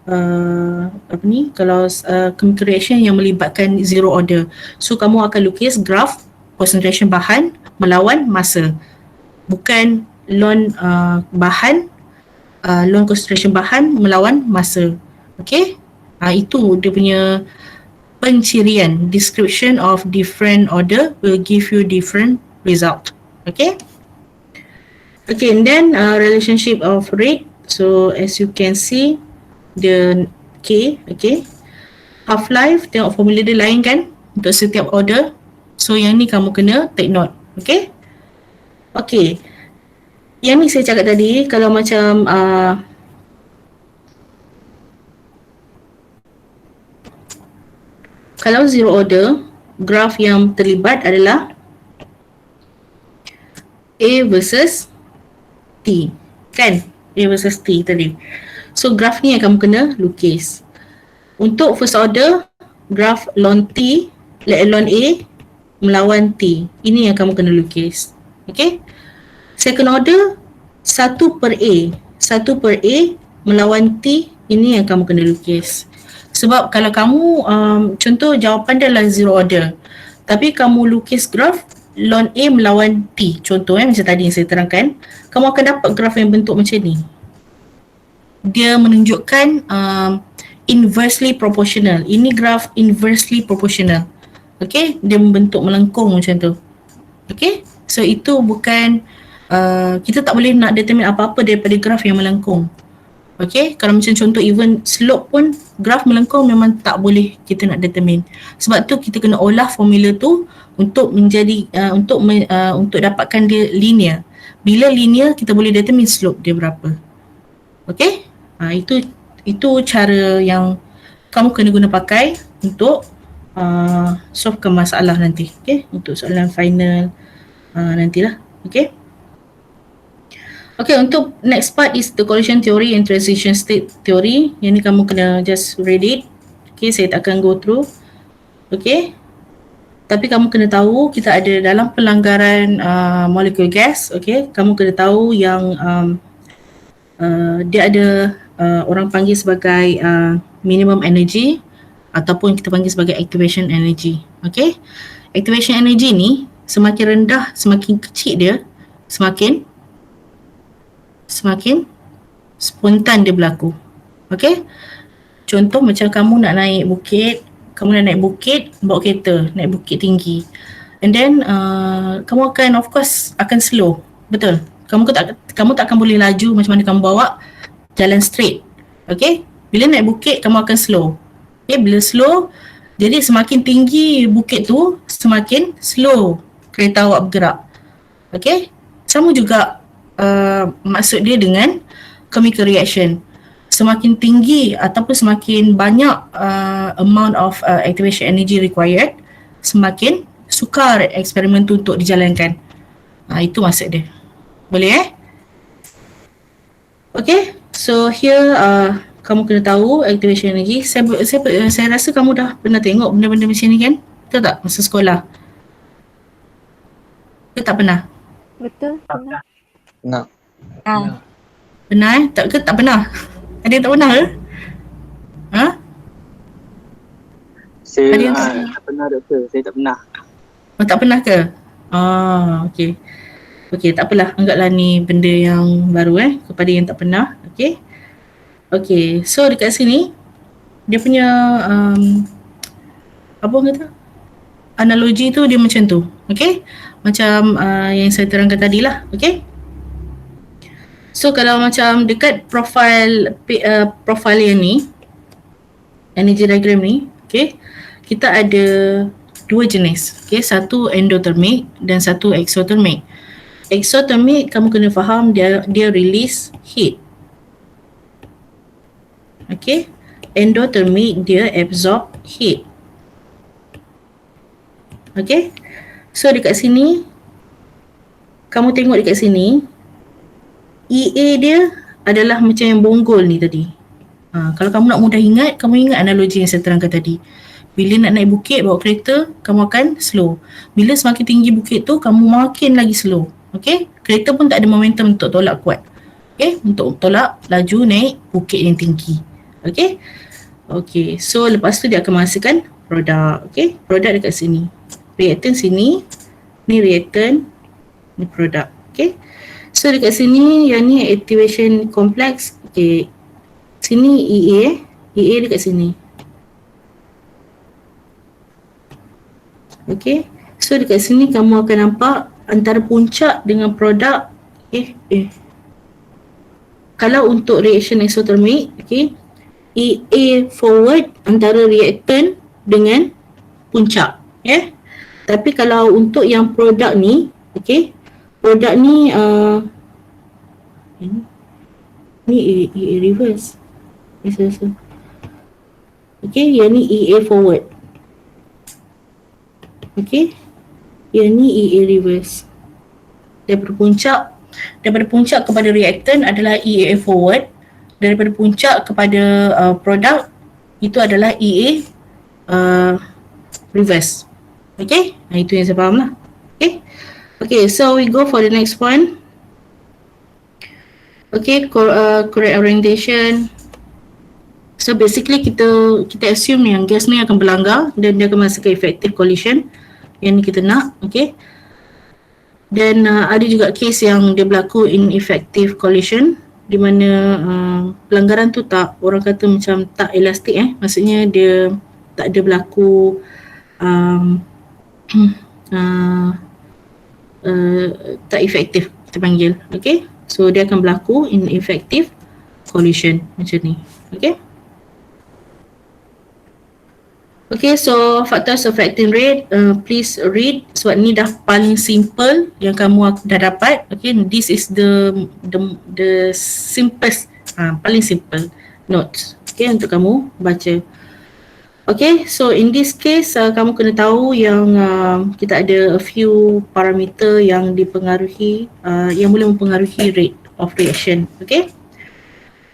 apa ni, kalau chemical reaction yang melibatkan zero order. So, kamu akan lukis graph concentration bahan melawan masa. Bukan lon bahan, lon concentration bahan melawan masa. Okay? Itu dia punya pencirian. Description of different order will give you different result. Okay? Okay, and then relationship of rate. So as you can see, the K, okay. Half-life, tengok formula dia lain kan untuk setiap order. So yang ni kamu kena take note. Okay? Okay. Yang ni saya cakap tadi, kalau macam kalau zero order, graf yang terlibat adalah A versus T, kan? A versus T tadi. So graf ni yang kamu kena lukis. Untuk first order, graf ln T, ln A melawan T. Ini yang kamu kena lukis. Okay? Second order, 1 per A. 1 per A melawan T, ini yang kamu kena lukis. Sebab kalau kamu, contoh jawapan dia adalah zero order. Tapi kamu lukis graf ln A melawan T, contoh macam tadi yang saya terangkan, kamu akan dapat graf yang bentuk macam ni. Dia menunjukkan inversely proportional. Ini graf inversely proportional. Okay, dia membentuk melengkung macam tu. Okay, so itu bukan, kita tak boleh nak determine apa-apa daripada graf yang melengkung. Okay, kalau macam contoh even slope pun, graf melengkung memang tak boleh kita nak determine. Sebab tu kita kena olah formula tu untuk menjadi untuk dapatkan dia linear. Bila linear, kita boleh determine slope dia berapa. Okay, itu cara yang kamu kena guna pakai untuk solvekan masalah nanti. Okay, untuk soalan final nantilah. Okay. Okay, untuk next part is the collision theory and transition state theory. Yang ni kamu kena just read it. Okay, saya tak akan go through. Okay. Tapi kamu kena tahu kita ada dalam pelanggaran molecule gas. Okay, kamu kena tahu yang dia ada orang panggil sebagai minimum energy ataupun kita panggil sebagai activation energy. Okay. Activation energy ni semakin rendah, semakin kecil dia, semakin spontan dia berlaku. Okay. Contoh macam kamu nak naik bukit, bawa kereta, naik bukit tinggi. And then kamu akan, of course, akan slow. Betul. Kamu tak akan boleh laju macam mana kamu bawa jalan straight. Okay. Bila naik bukit, kamu akan slow. Okay. Bila slow, jadi semakin tinggi bukit tu, semakin slow kereta awak bergerak. Okay. Sama juga maksud dia dengan chemical reaction. Semakin tinggi ataupun semakin banyak amount of activation energy required, semakin sukar eksperimen tu untuk dijalankan. Itu maksud dia. Boleh Okay, so here kamu kena tahu activation energy. Saya rasa kamu dah pernah tengok benda-benda macam ni kan? Betul tak masa sekolah? Ke tak pernah? Betul? Pernah. Nak. Ah. Pernah tak pernah? Ada yang tak pernah ke? Ha? Saya Ada yang tak pernah doktor. Saya tak pernah. Oh, tak pernah ke? Okay. Okay, tak apalah. Anggaplah ni benda yang baru kepada yang tak pernah. Okay. Okay, so dekat sini dia punya apa orang kata? Analogi tu dia macam tu. Okay. Macam yang saya terangkan tadi lah. Okay. So kalau macam dekat profile yang ni, energy diagram ni, okay, kita ada dua jenis. Okay, satu endothermic dan satu exothermic. Exothermic kamu kena faham dia release heat. Okay. Endothermic dia absorb heat. Okay. So dekat sini kamu tengok dekat sini EA dia adalah macam yang bonggol ni tadi. Kalau kamu nak mudah ingat, kamu ingat analogi yang saya terangkan tadi. Bila nak naik bukit bawa kereta, kamu akan slow. Bila semakin tinggi bukit tu, kamu makin lagi slow. Okay? Kereta pun tak ada momentum untuk tolak kuat. Okay? Untuk tolak laju naik bukit yang tinggi. Okay? Okay. So lepas tu dia akan menghasilkan produk. Okay? Produk dekat sini. Reaktan sini. Ni reaktan. Ni produk. Okay? So dekat sini yang ni activation complex. Okay. Sini EA. EA dekat sini. Okay. So dekat sini kamu akan nampak antara puncak dengan produk. Kalau untuk reaction exothermic, okay, EA forward antara reaktan dengan puncak. Tapi kalau untuk yang produk ni, okay, produk ni ni EA reverse. Okay, yang ni EA forward. Okay, yang ni EA reverse. Daripada puncak kepada reaktan adalah EA forward. Daripada puncak kepada produk itu adalah EA reverse. Okay, itu yang saya faham lah. Okay, so we go for the next one. Okay, correct orientation. So basically kita assume yang gas ni akan berlanggar dan dia akan menghasilkan effective collision. Yang ni kita nak. Okay. Dan ada juga case yang dia berlaku ineffective collision di mana pelanggaran tu tak, orang kata macam tak elastik maksudnya dia tak ada berlaku tak efektif kita panggil. Okay. So dia akan berlaku ineffective collision macam ni. Okay. Okay, so factors affecting rate, please read sebab ni dah paling simple yang kamu dah dapat. Okay, this is the simplest, paling simple notes. Okay, untuk kamu baca. Okay, so in this case, kamu kena tahu yang kita ada a few parameter yang dipengaruhi, yang boleh mempengaruhi rate of reaction. Okay.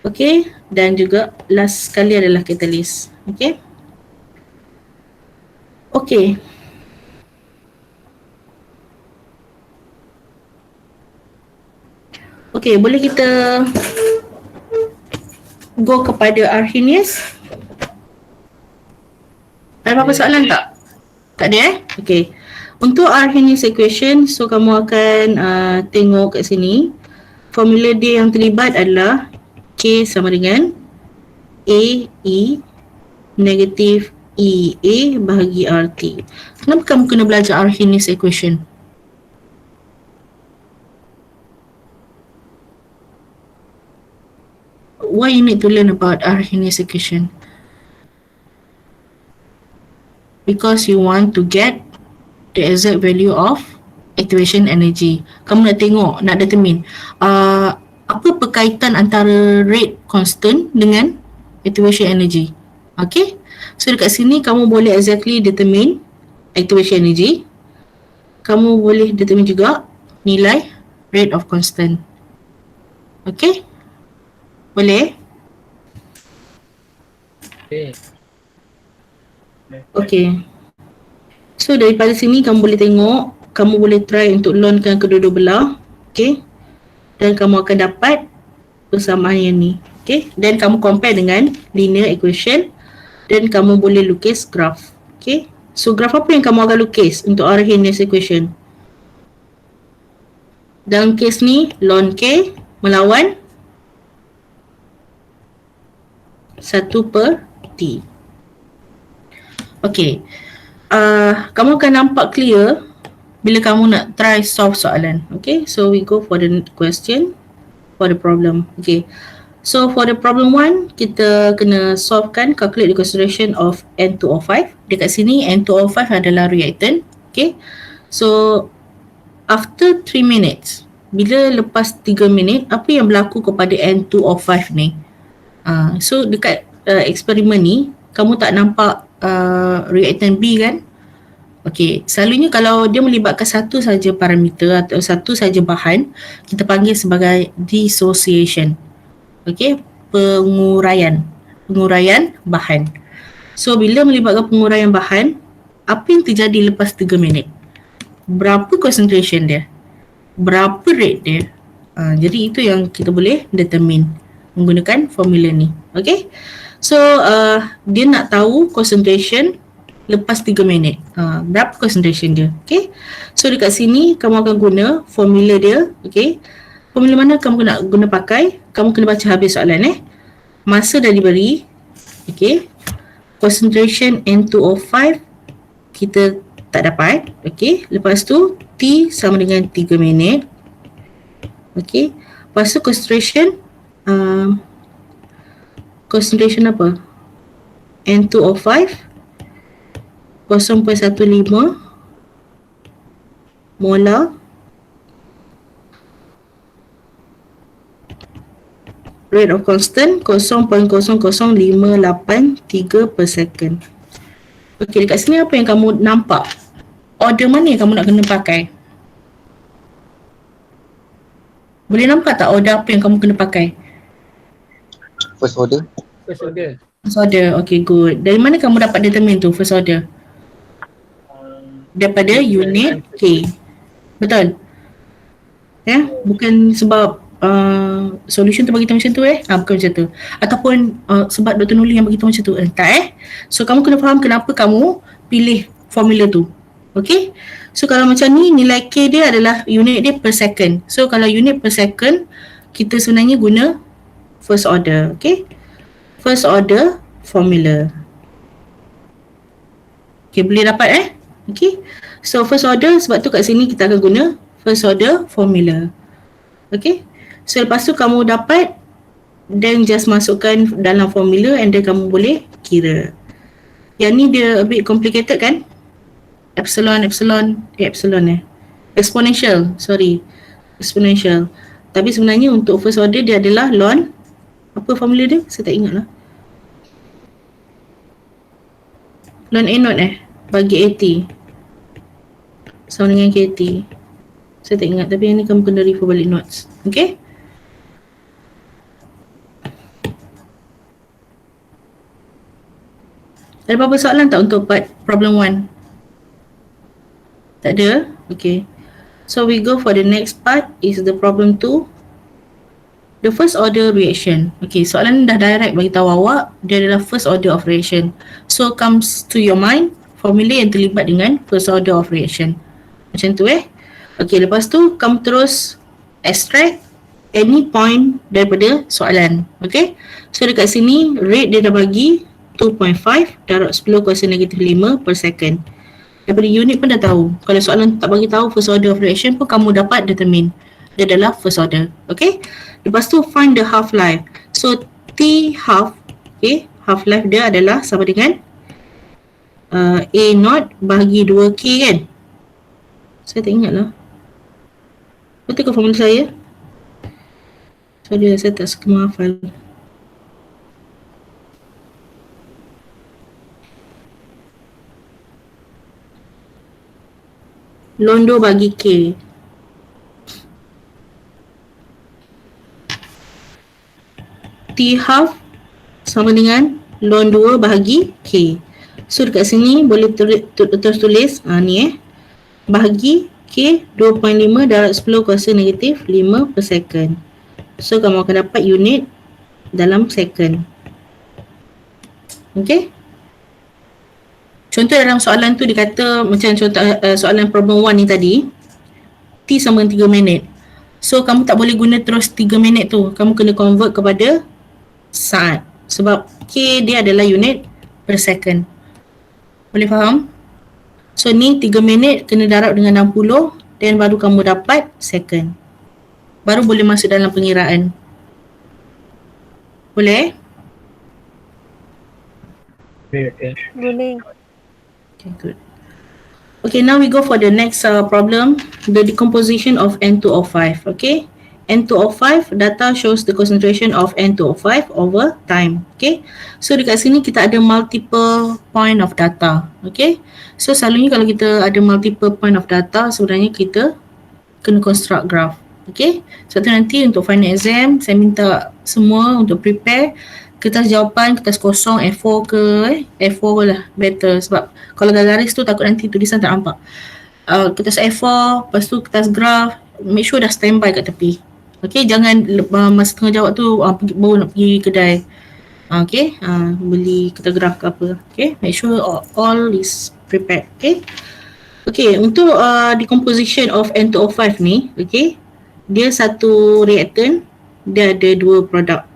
Okay, dan juga last sekali adalah catalyst. Okay. Okay. Okay, boleh kita go kepada Arrhenius? Ada apa-apa soalan tak? Tak ada Okay. Untuk Arrhenius equation, so kamu akan tengok kat sini. Formula dia yang terlibat adalah K sama dengan AE negatif EA bahagi RT. Kenapa kamu kena belajar Arrhenius equation? Why you need to learn about Arrhenius equation? Because you want to get the exact value of activation energy. Kamu nak tengok, nak determine apa perkaitan antara rate constant dengan activation energy. Okay. So dekat sini kamu boleh exactly determine activation energy. Kamu boleh determine juga nilai rate of constant. Okay? Boleh? Okay. Okay. So daripada sini kamu boleh tengok, kamu boleh try untuk lonkan kedua-dua belah. Okay? Dan kamu akan dapat persamaan yang ni. Okay? Dan kamu compare dengan linear equation dan kamu boleh lukis graph. Okay? So graph apa yang kamu akan lukis untuk arahin linear equation? Dalam kes ni, ln K melawan 1/T. Okay. Kamu akan nampak clear bila kamu nak try solve soalan. Okay. So we go for the question for the problem. Okay. So for the problem 1, kita kena solvekan calculate the concentration of N2O5. Dekat sini N2O5 adalah reactant. Okay. So after 3 minutes, bila lepas 3 minit, apa yang berlaku kepada N2O5 ni? So dekat eksperimen ni, kamu tak nampak reactant B kan? Okey, selalunya kalau dia melibatkan satu saja parameter atau satu saja bahan, kita panggil sebagai dissociation. Okey, penguraian bahan. So bila melibatkan penguraian bahan, apa yang terjadi lepas 3 minit? Berapa concentration dia? Berapa rate dia? Jadi itu yang kita boleh determine menggunakan formula ni. Okay. So dia nak tahu concentration lepas 3 minit. Berapa concentration dia? Okay. So dekat sini kamu akan guna formula dia. Okay. Formula mana kamu nak guna pakai? Kamu kena baca habis soalan Masa dah diberi. Okay. Concentration N2O5 kita tak dapat. Okay. Lepas tu T sama dengan 3 minit. Okay. Lepas tu concentration apa? N2O5 0.15 molar rate of constant 0.00583 per second. Okey, dekat sini apa yang kamu nampak? Order mana yang kamu nak kena pakai? Boleh nampak tak order apa yang kamu kena pakai? First order. First order. First order, okay, good. Dari mana kamu dapat determine tu first order? Daripada unit K. Betul? Ya, bukan sebab solution tu bagi tahu macam tu bukan macam tu. Ataupun sebab Dr. Nuli yang bagi tahu macam tu. Tak So kamu kena faham kenapa kamu pilih formula tu. Okay. So kalau macam ni, nilai K dia adalah unit dia per second. So kalau unit per second, kita sebenarnya guna first order. Okay. First order formula. Okay, boleh dapat Okay. So first order, sebab tu kat sini kita akan guna first order formula. Okay. So lepas tu kamu dapat, then just masukkan dalam formula and then kamu boleh kira. Yang ni dia a bit complicated kan? Exponential, exponential. Tapi sebenarnya untuk first order dia adalah ln, apa formula dia? Saya tak ingat lah. Ln A0 bagi AT sama dengan KT. Saya tak ingat, tapi yang ni kamu kena refer balik notes. Okay? Ada apa-apa soalan tak untuk part problem 1? Tak ada? Okay. So we go for the next part is the problem 2. The first order reaction. Okay, soalan ni dah direct bagi tahu awak dia adalah first order of reaction. So comes to your mind formula yang terlibat dengan first order of reaction. Macam tu Okay, lepas tu kamu terus extract any point daripada soalan. Okay. So dekat sini rate dia dah bagi 2.5 darab 10 kuasa negatif 5 per second. Daripada unit pun dah tahu. Kalau soalan tak bagi tahu first order of reaction pun kamu dapat determine. Dia adalah first order. Okay. Lepas tu find the half life. So T half, okay, half life dia adalah sama dengan A0 bahagi 2K kan. Saya tak ingat lah. Betul ke formula saya? Sorry, saya tak suka menghafal. Londo bagi K. T half sama dengan ln 2 bahagi K. So dekat sini boleh terus tulis ni bahagi K 2.5 darab 10 kuasa negatif 5 per second. So kamu akan dapat unit dalam second. Okay. Contoh dalam soalan tu dia kata macam contoh soalan problem 1 ni tadi, T sama dengan 3 minit. So kamu tak boleh guna terus 3 minit tu. Kamu kena convert kepada saat. Sebab K dia adalah unit per second. Boleh faham? So ni 3 minit kena darab dengan 60 dan baru kamu dapat second. Baru boleh masuk dalam pengiraan. Boleh? Boleh. Okay, good. Okay, now we go for the next problem, the decomposition of N2O5. Okay, N2O5 data shows the concentration of N2O5 over time. Okay, so dekat sini kita ada multiple point of data. Okay, so selalunya kalau kita ada multiple point of data, sebenarnya kita kena construct graph. Okay, sebab tu nanti untuk final exam saya minta semua untuk prepare kertas jawapan, kertas kosong A4 ke A4 lah better, sebab kalau garis tu takut nanti tulisan tak nampak. Kertas A4, lepas tu kertas graph, make sure dah standby kat tepi. Okay, jangan masa tengah jawab tu baru nak pergi kedai beli kertas graph ke apa. Okay, make sure all is prepared. Okay, okay, untuk decomposition of N2O5 ni, okay, dia satu reactant, dia ada dua produk.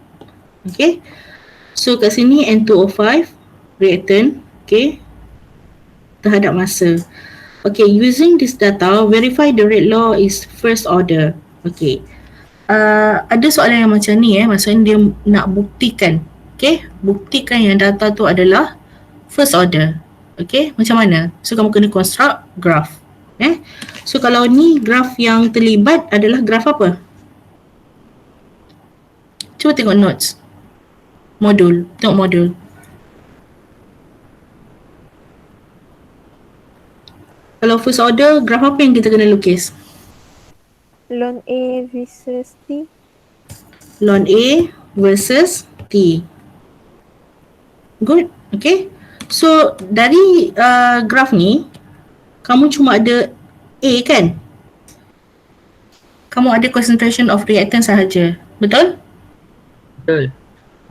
Okay, so kat sini N2O5 reactant, okay, terhadap masa. Okay, using this data, verify the rate law is first order. Okay, ada soalan yang macam ni maksudnya dia nak buktikan, okay, buktikan yang data tu adalah first order. Okay, macam mana? So kamu kena construct graph. So kalau ni graph yang terlibat adalah graph apa? Cuba tengok notes. Modul, tengok modul. Kalau first order, graph apa yang kita kena lukis? Ln A versus T. Ln A versus T. Good, okay. So dari graph ni, kamu cuma ada A kan? Kamu ada concentration of reactant sahaja, betul? Betul.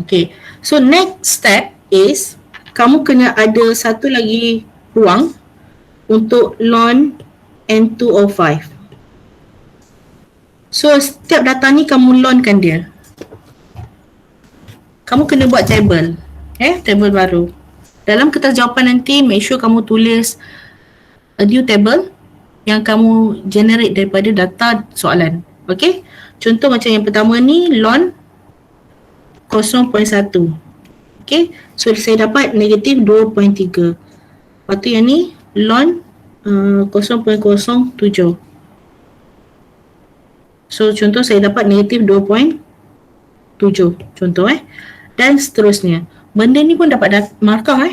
Okay, so next step is kamu kena ada satu lagi ruang untuk ln N2O5. So setiap data ni kamu lnkan dia. Kamu kena buat table, table baru. Dalam kertas jawapan nanti make sure kamu tulis a new table yang kamu generate daripada data soalan. Okay, contoh macam yang pertama ni ln 0.1. Okay, so saya dapat negatif 2.3. Lepas tu yang ni ln 0.07. So contoh saya dapat negatif 2.7 contoh dan seterusnya. Benda ni pun dapat markah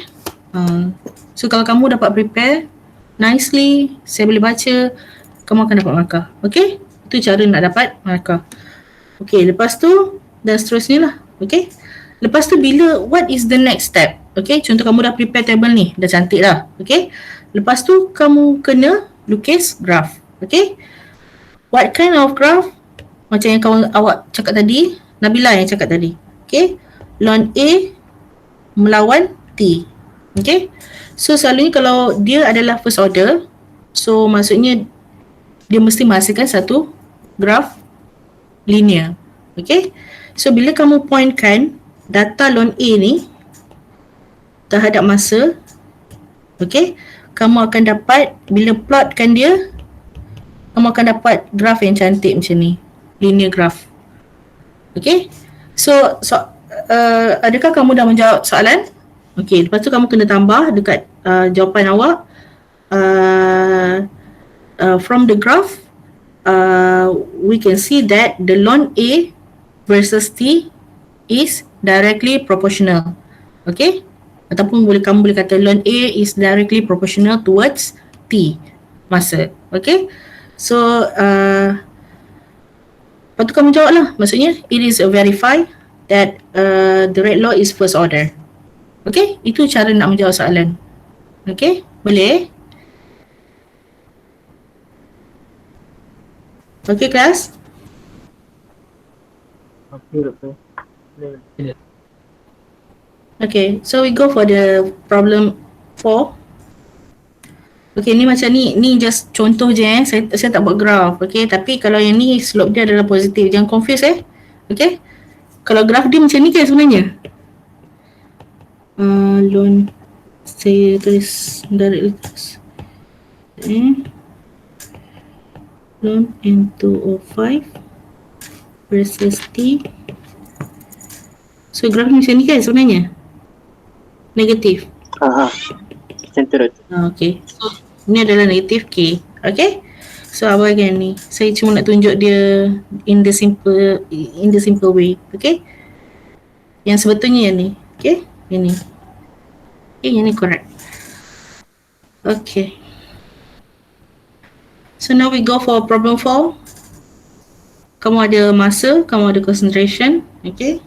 So kalau kamu dapat prepare nicely, saya boleh baca, kamu akan dapat markah. Okay, itu cara nak dapat markah. Okay, lepas tu dan seterusnya lah. Okay, lepas tu what is the next step? Okay, contoh kamu dah prepare table ni, dah cantik dah. Okay, lepas tu kamu kena lukis graph. Okay, what kind of graph? Macam yang awak cakap tadi, Nabila yang cakap tadi. Okay, ln A melawan T. Okay, so selalunya kalau dia adalah first order, so maksudnya dia mesti menghasilkan satu graph linear. Okay, so bila kamu pointkan data ln A ni terhadap masa, okay, kamu akan dapat, bila plotkan dia, kamu akan dapat graph yang cantik macam ni, linear graph. Okay, so adakah kamu dah menjawab soalan? Okay, lepas tu kamu kena tambah dekat jawapan awak, from the graph we can see that the ln A versus T is directly proportional. Okay, ataupun kamu boleh kata ln A is directly proportional towards T masa. Okay, so lepas tu kamu jawab lah, maksudnya it is a verify that the rate law is first order. Okay, itu cara nak menjawab soalan. Okay, boleh? Okay, kelas? Okey, doktor. Boleh. Okay, so we go for the problem 4. Okay, ni macam ni just contoh je saya tak buat graph, okay. Tapi kalau yang ni slope dia adalah positif, jangan confuse okay. Kalau graph dia macam ni kan sebenarnya. Loan, saya tulis directly terus. Loan N205 versus T. So graph ni macam ni kan sebenarnya. Negatif. Macam tu doktor. Okay. So ni adalah negatif K. Okay. So abaikan ni. Saya cuma nak tunjuk dia in the simple way. Okay. Yang sebetulnya yang ni. Okay. Yang ni. Okay, yang ni correct. Okay. So now we go for problem 4. Kamu ada masa, kamu ada concentration. Okay.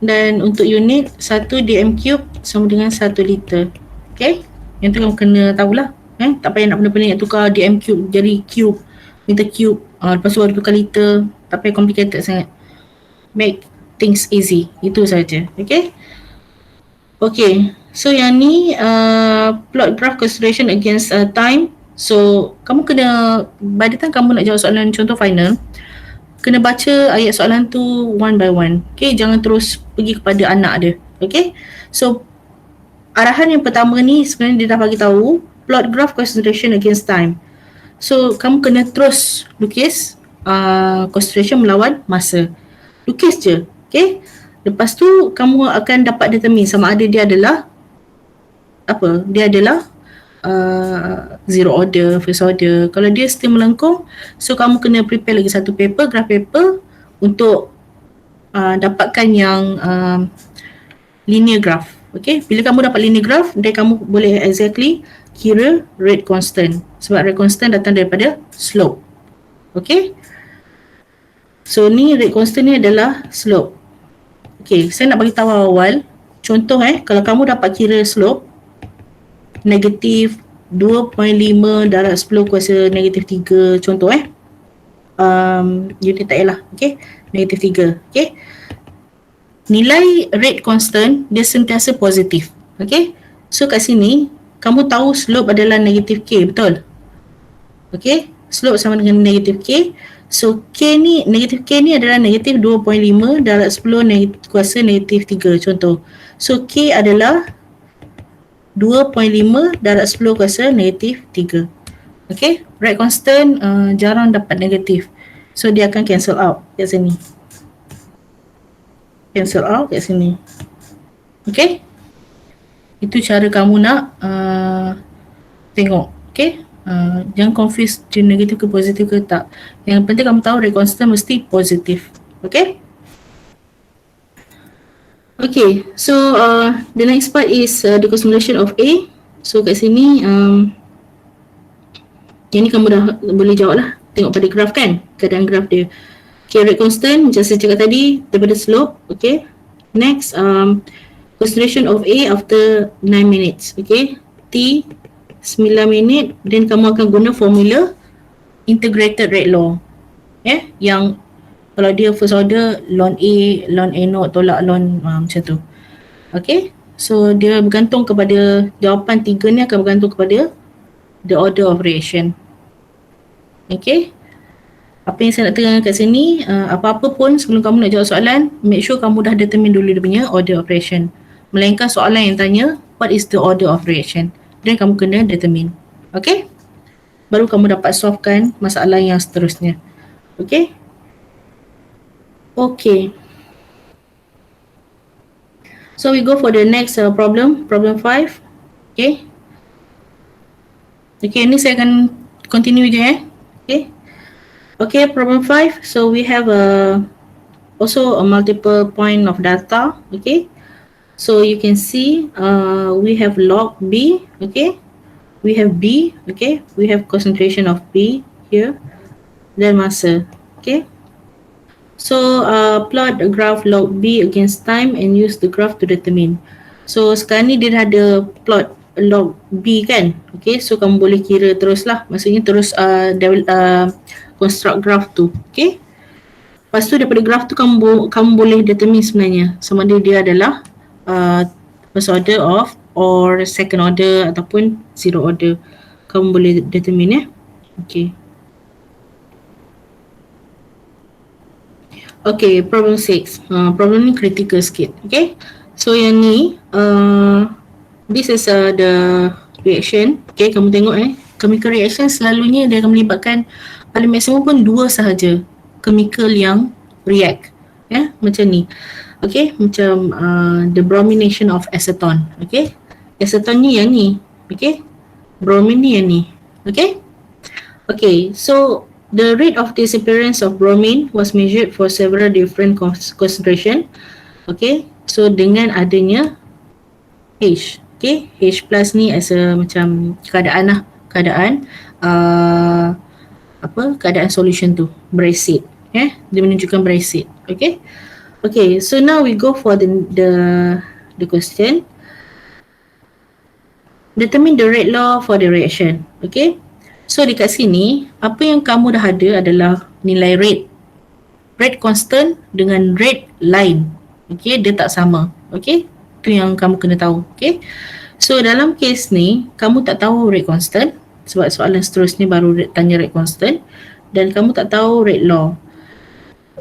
Dan untuk unit 1 dm cube sama dengan 1 liter. Okay. Yang tu kamu kena tahulah. Tak payah nak benda-benda nak tukar dm cube jadi cube, meter cube. Lepas tu baru tukar liter. Tak payah complicated sangat. Make things easy. Itu saja. Okay. Okay. So yang ni plot graph concentration against time. So kamu kena, by the time kamu nak jawab soalan contoh final, kena baca ayat soalan tu one by one. Okay, jangan terus pergi kepada anak dia. Okay, so arahan yang pertama ni sebenarnya dia dah bagi tahu plot graph concentration against time. So kamu kena terus lukis concentration melawan masa. Lukis je. Okay, lepas tu kamu akan dapat determine sama ada dia adalah apa? Dia adalah zero order, first order. Kalau dia still melengkung, so kamu kena prepare lagi satu paper, graph paper untuk dapatkan yang linear graph. Okay, bila kamu dapat linear graph, then kamu boleh exactly kira rate constant. Sebab rate constant datang daripada slope. Okay, so ni rate constant ni adalah slope. Okay, saya nak bagi tahu awal. Contoh kalau kamu dapat kira slope negatif 2.5 darab 10 kuasa negatif 3 contoh unit tak ialah, okay, negatif 3, okay. Nilai rate constant dia sentiasa positif, okay. So kat sini kamu tahu slope adalah negatif K, betul? Okay, slope sama dengan negatif K. So K ni, negatif K ni adalah negatif 2.5 darab 10 kuasa negatif 3 contoh. So K adalah 2.5 darab 10 kuasa negatif 3. Okay, rate constant jarang dapat negatif. So dia akan cancel out kat sini. Cancel out kat sini. Okay, itu cara kamu nak tengok. Okay, jangan confuse dia negatif ke positif ke tak. Yang penting kamu tahu rate constant mesti positif. Okay. Okay, so the next part is the consolidation of A. So kat sini yang ni kamu dah boleh jawab lah. Tengok pada graph kan, keadaan graph dia. Okay, rate constant macam saya cakap tadi daripada slope. Okay, next consolidation of A after 9 minutes. Okay, T 9 minit, then kamu akan guna formula integrated rate law. Yang kalau dia first order, ln A naught tolak ln macam tu. Okay, so dia bergantung kepada jawapan 3 ni akan bergantung kepada the order of reaction. Okay, apa yang saya nak terangkan kat sini, apa-apa pun sebelum kamu nak jawab soalan, make sure kamu dah determine dulu dia punya order of reaction. Melainkan soalan yang tanya what is the order of reaction, then kamu kena determine. Okay, baru kamu dapat solvekan masalah yang seterusnya. Okay. Okay, so we go for the next problem 5. Okay. Okay, ni saya akan continue je Okay. Okay, problem 5. So we have also a multiple point of data. Okay. So you can see we have log B. Okay. We have B. Okay. We have concentration of B here. Then massa. Okay. So plot a graph log B against time and use the graph to determine. So sekarang ni dia dah ada plot log B kan. Okay, so kamu boleh kira terus lah. Maksudnya terus construct graph tu. Okay. Lepas tu daripada graph tu kamu boleh determine sebenarnya sama ada dia adalah first order of or second order ataupun zero order. Kamu boleh determine ya. Okay. Okay, problem 6. Problem ni critical sikit. Okay. So yang ni, this is the reaction. Okay, kamu tengok chemical reaction selalunya dia akan melibatkan paling maksimum pun 2 sahaja chemical yang react. Ya, macam ni. Okay, macam the bromination of acetone. Okay. Acetone ni yang ni. Okay. Bromine ni yang ni. Okay. Okay, so the rate of disappearance of bromine was measured for several different concentration. Okay, so dengan adanya H, okay, H plus ni as a macam keadaan lah, keadaan keadaan solution tu, beracid, dia menunjukkan beracid. Okay, okay, so now we go for the question. Determine the rate law for the reaction. Okay. So dekat sini, apa yang kamu dah ada adalah nilai rate. Rate constant dengan rate line. Okay, dia tak sama. Okay, itu yang kamu kena tahu. Okay, so dalam case ni, kamu tak tahu rate constant. Sebab soalan seterusnya baru tanya rate constant. Dan kamu tak tahu rate law.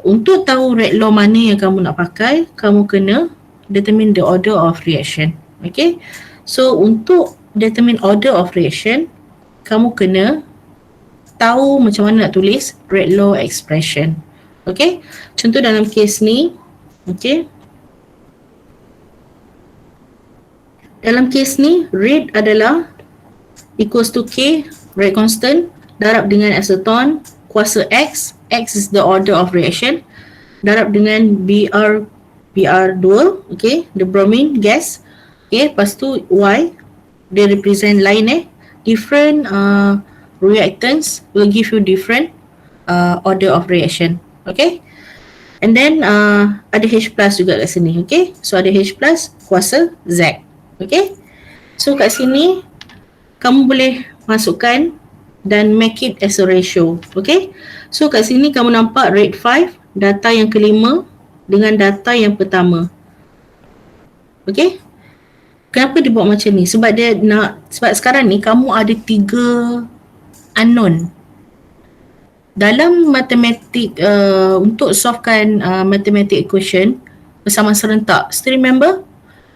Untuk tahu rate law mana yang kamu nak pakai, kamu kena determine the order of reaction. Okay, so untuk determine order of reaction, kamu kena tahu macam mana nak tulis rate law expression. Okay, contoh dalam case ni, okay, dalam case ni rate adalah equals to K, rate constant, darab dengan acetone, kuasa X, X is the order of reaction, darab dengan BR2, okay, the bromine gas, okay, lepas tu Y, dia represent line different reactants will give you different order of reaction. Okay, and then ada H plus juga kat sini. Okay, so ada H plus kuasa Z. Okay, so kat sini kamu boleh masukkan dan make it as a ratio. Okay, so kat sini kamu nampak rate 5, data yang kelima dengan data yang pertama. Okay, kenapa dia buat macam ni? Sebab dia nak, sebab sekarang ni kamu ada 3 unknown. Dalam matematik, untuk solvekan mathematic equation persamaan serentak, still remember?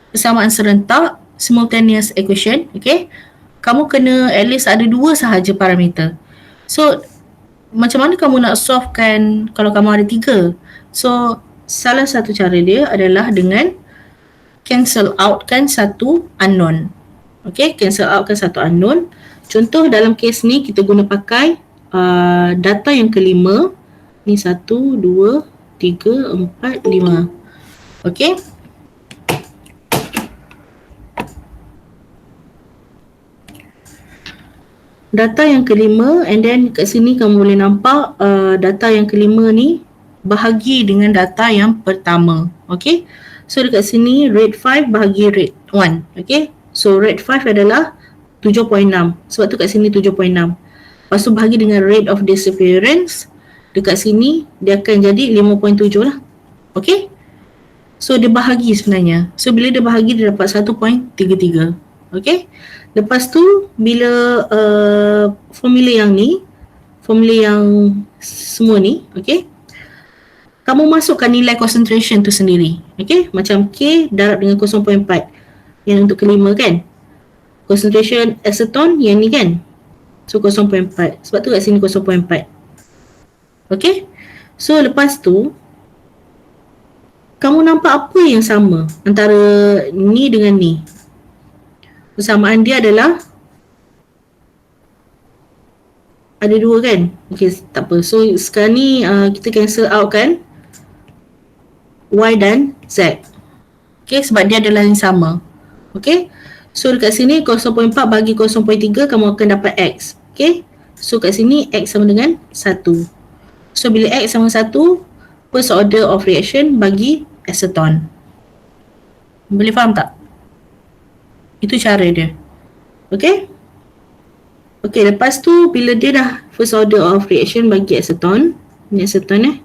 Persamaan serentak, simultaneous equation, okay? Kamu kena at least ada 2 sahaja parameter. So, macam mana kamu nak solvekan kalau kamu ada 3? So, salah satu cara dia adalah dengan cancel out kan satu unknown. Okay, cancel out kan satu unknown. Contoh dalam kes ni kita guna pakai data yang kelima. Ni 1, 2, 3, 4, 5. Okay. Data yang kelima, and then kat sini kamu boleh nampak data yang kelima ni bahagi dengan data yang pertama. Okay. So dekat sini rate 5 bahagi rate 1. Okay. So rate 5 adalah 7.6. Sebab tu kat sini 7.6. Lepas tu bahagi dengan rate of disappearance. Dekat sini dia akan jadi 5.7 lah. Okay. So dia bahagi sebenarnya. So bila dia bahagi dia dapat 1.33. Okay. Lepas tu bila formula yang ni, formula yang semua ni, okay, kamu masukkan nilai concentration tu sendiri. Okay, macam K darab dengan 0.4 yang untuk kelima kan. Concentration acetone yang ni kan. So 0.4. Sebab tu kat sini 0.4. Okay. So lepas tu kamu nampak apa yang sama antara ni dengan ni? Persamaan dia adalah ada 2 kan. Okay, tak apa. So sekarang ni kita cancel out kan Y dan Z. Okay, sebab dia adalah yang sama. Okay, so dekat sini 0.4 bagi 0.3 kamu akan dapat X. Okay, so kat sini X sama dengan 1. So bila X sama 1, first order of reaction bagi aceton. Boleh faham tak? Itu cara dia. Okay? Okay, lepas tu bila dia dah first order of reaction bagi aceton, ni aceton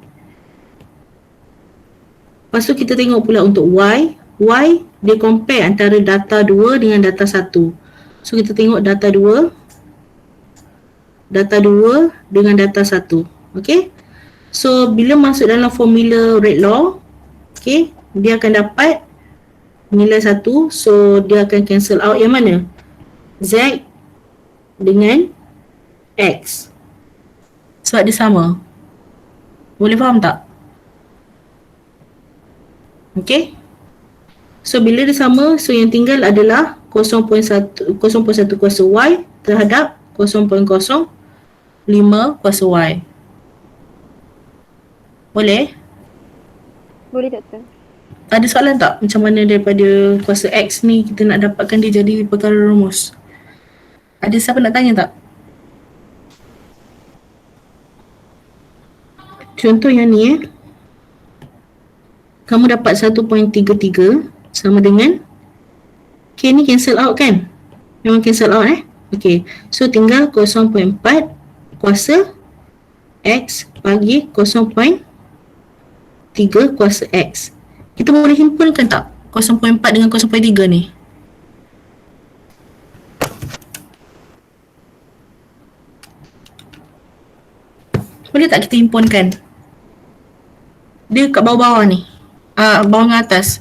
lepas tu kita tengok pula untuk Y. Y dia compare antara data 2 dengan data 1. So kita tengok data 2 dengan data 1. Okay? So bila masuk dalam formula rate law, okay, dia akan dapat nilai 1. So dia akan cancel out yang mana? Z dengan X. Sebab dia sama. Boleh faham tak? Okay. So bila dia sama, so yang tinggal adalah 0.1 kuasa Y terhadap 0.05 kuasa Y. Boleh? Boleh doktor. Ada soalan tak? Macam mana daripada kuasa X ni kita nak dapatkan dia jadi perkara rumus? Ada siapa nak tanya tak? Contoh yang ni kamu dapat 1.33 sama dengan K ni cancel out kan? Memang cancel out Okay. So tinggal 0.4 kuasa X bagi 0.3 kuasa X. Kita boleh himpunkan tak 0.4 dengan 0.3 ni? Boleh tak kita himpunkan? Dia kat bawah-bawah ni. Bawah dengan atas.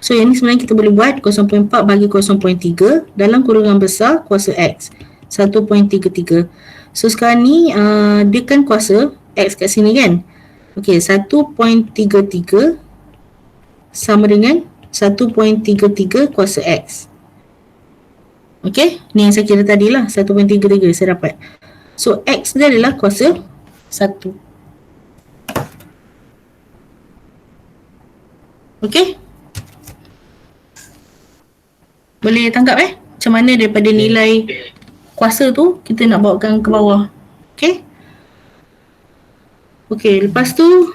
So yang ni sebenarnya kita boleh buat 0.4 bagi 0.3 dalam kurungan besar kuasa X. 1.33. So sekarang ni dia kan kuasa X kat sini kan? Okay, 1.33 sama dengan 1.33 kuasa X. Okay, ni yang saya kira tadi lah, 1.33 saya dapat. So X dia adalah kuasa 1. Okay, boleh tangkap macam mana daripada nilai kuasa tu kita nak bawakan ke bawah. Okay. Okay, lepas tu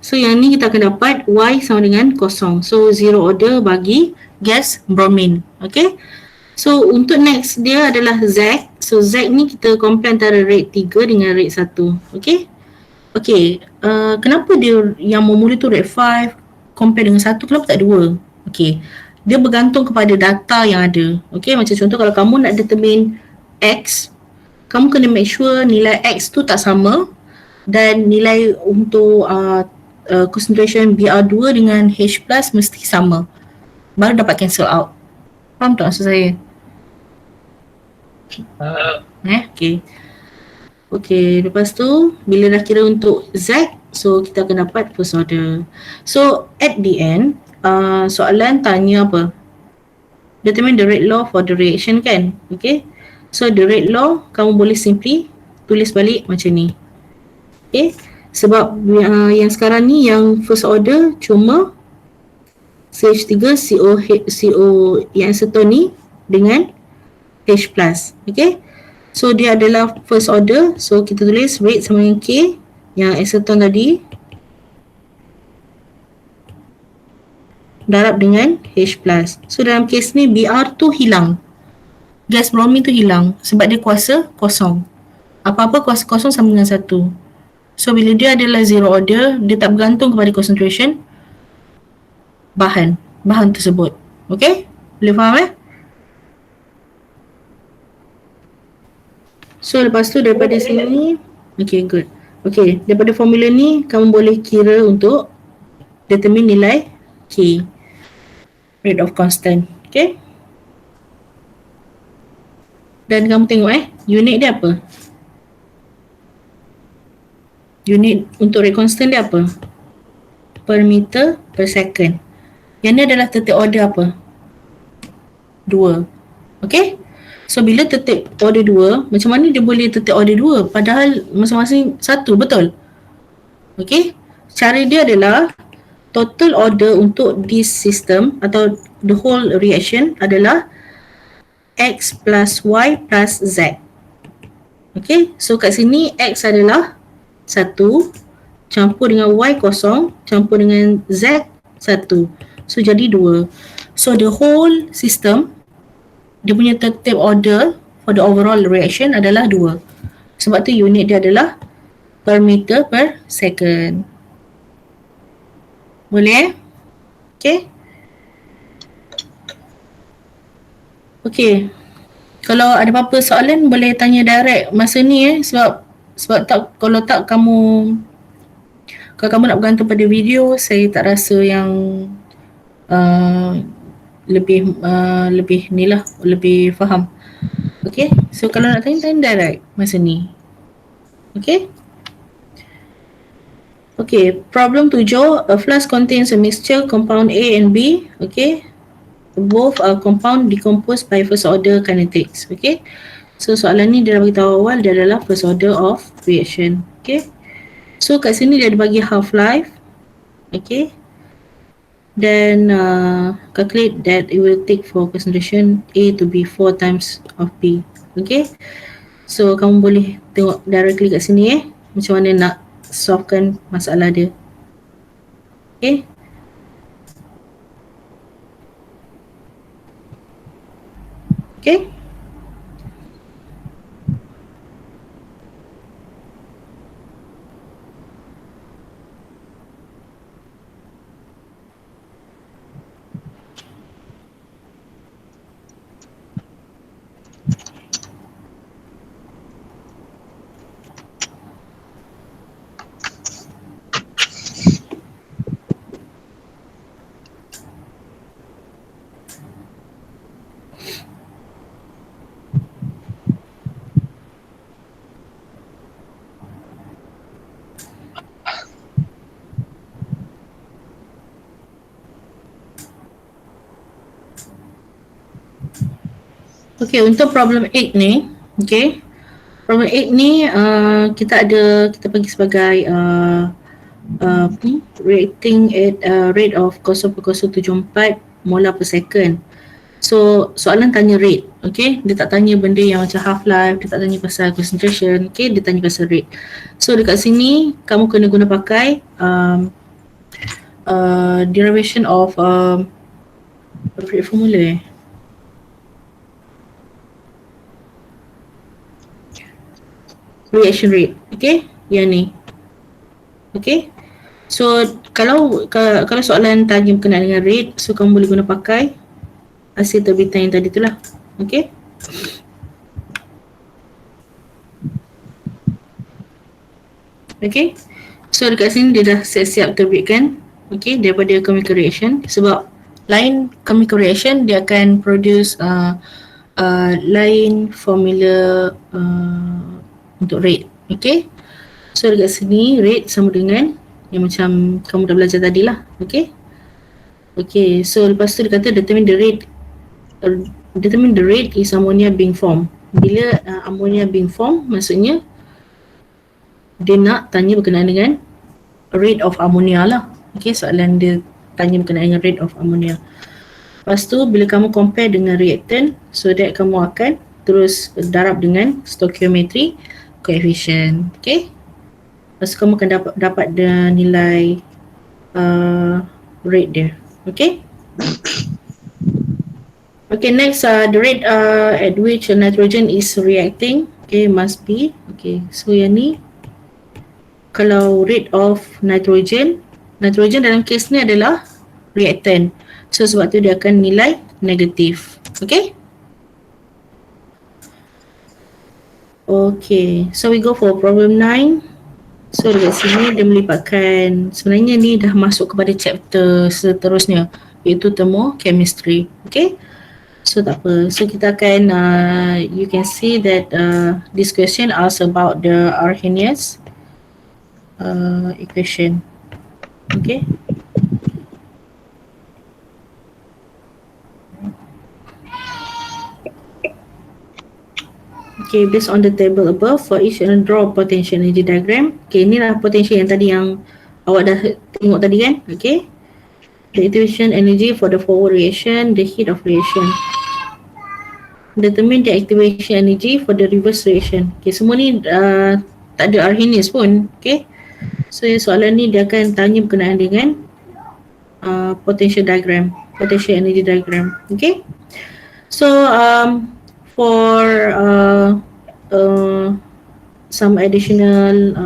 so yang ni kita akan dapat Y sama dengan kosong. So zero order bagi gas bromine. Okay. So untuk next dia adalah Z. So Z ni kita compare antara rate 3 dengan rate 1. Okay. Okay, kenapa dia yang memula tu rate 5 compare dengan 1, kenapa tak 2? Okay, dia bergantung kepada data yang ada. Okay, macam contoh kalau kamu nak determine X, kamu kena make sure nilai X tu tak sama dan nilai untuk concentration Br2 dengan H plus mesti sama, baru dapat cancel out. Faham tak maksud saya? Okay. Okay, lepas tu bila dah kira untuk Z, so kita akan dapat first order. So at the end soalan tanya apa? Determine the rate law for the reaction kan? Okay. So the rate law kamu boleh simply tulis balik macam ni. Okay. Sebab yang sekarang ni yang first order cuma CH3 CO yang aceton ni dengan H plus. Okay. So dia adalah first order. So kita tulis rate sama dengan K yang aceton tadi darab dengan H plus. So dalam kes ni Br tu hilang. Gas bromine tu hilang sebab dia kuasa kosong. Apa-apa kuasa kosong sama dengan 1. So bila dia adalah zero order, dia tak bergantung kepada concentration bahan tersebut. Okay? Boleh faham So lepas tu daripada sini, okay, good. Okay, daripada formula ni kamu boleh kira untuk determine nilai K, rate of constant. Okay. Dan kamu tengok unit dia apa? Unit untuk rate constant dia apa? Per meter per second. Yang ni adalah tertib order apa? 2. Okay. So bila tertib order 2, macam mana dia boleh tertib order 2 padahal masing-masing 1, betul? Okay. Cara dia adalah total order untuk this system atau the whole reaction adalah X plus Y plus Z. Okay. So kat sini X adalah 1, campur dengan Y kosong, campur dengan Z 1. So jadi 2. So the whole system, dia punya tertib order for the overall reaction adalah 2. Sebab tu unit dia adalah per meter per second. Boleh? Okay. Okay. Kalau ada apa-apa soalan boleh tanya direct masa ni sebab tak, kalau kamu nak bergantung pada video, saya tak rasa yang lebih ni lah, lebih faham. Okay, so kalau nak tanya direct masa ni. Okay. Okay, problem 7. A flask contains a mixture compound A and B. Okay. Both are compound decomposed by first order kinetics. Okay. So soalan ni dia dah beritahu awal, dia adalah first order of reaction. Okay. So kat sini dia ada bagi half life. Okay. Then calculate that it will take for concentration A to be 4 times of B. Okay. So kamu boleh tengok directly kat sini macam mana nak solvekan masalah dia. Okay. Okay. Okay, untuk problem 8 ni, okay, problem 8 ni kita bagi sebagai reacting at rate of 0.074 molar per second. So soalan tanya rate, okay, dia tak tanya benda yang macam half life, dia tak tanya pasal concentration, okay, dia tanya pasal rate. So dekat sini kamu kena guna pakai derivation of formula reaction rate, okay, yang ni. Okay, so kalau soalan tanya berkenaan dengan rate, so kamu boleh guna pakai hasil terbitan yang tadi tu lah. Okay. Okay, so dekat sini dia dah siap-siap terbitkan, okay, daripada chemical reaction. Sebab lain chemical reaction dia akan produce lain formula untuk rate. Okay, so dekat sini rate sama dengan yang macam kamu dah belajar tadi lah. Okay. Okay, so lepas tu dia kata determine the rate is ammonia being formed. Bila ammonia being formed, maksudnya dia nak tanya berkenaan dengan rate of ammonia lah. Okay, soalan dia tanya berkenaan dengan rate of ammonia. Lepas tu bila kamu compare dengan reactant, so that kamu akan terus darab dengan stoichiometry coefficient. Okay, lepas tu kamu akan dapat nilai rate dia. Okay. Okay, next the rate at which nitrogen is reacting, okay, must be, okay, so yang ni kalau rate of nitrogen dalam kes ni adalah reactant, so sebab tu dia akan nilai negatif. Okay. Okay, so we go for problem 9. So dekat sini dia melibatkan, sebenarnya ni dah masuk kepada chapter seterusnya, iaitu thermochemistry. Okay, so tak apa, so kita akan you can see that this question asks about the Arrhenius equation. Okay. Okay, based on the table above, for each draw potential energy diagram. Okay, inilah potential yang tadi yang awak dah tengok tadi kan. Okay, the activation energy for the forward reaction, the heat of reaction. Determine the activation energy for the reverse reaction. Okay, semua ni tak ada Arrhenius pun. Okay, So soalan ni dia akan tanya berkenaan dengan potential diagram, potential energy diagram. Okay. So for some additional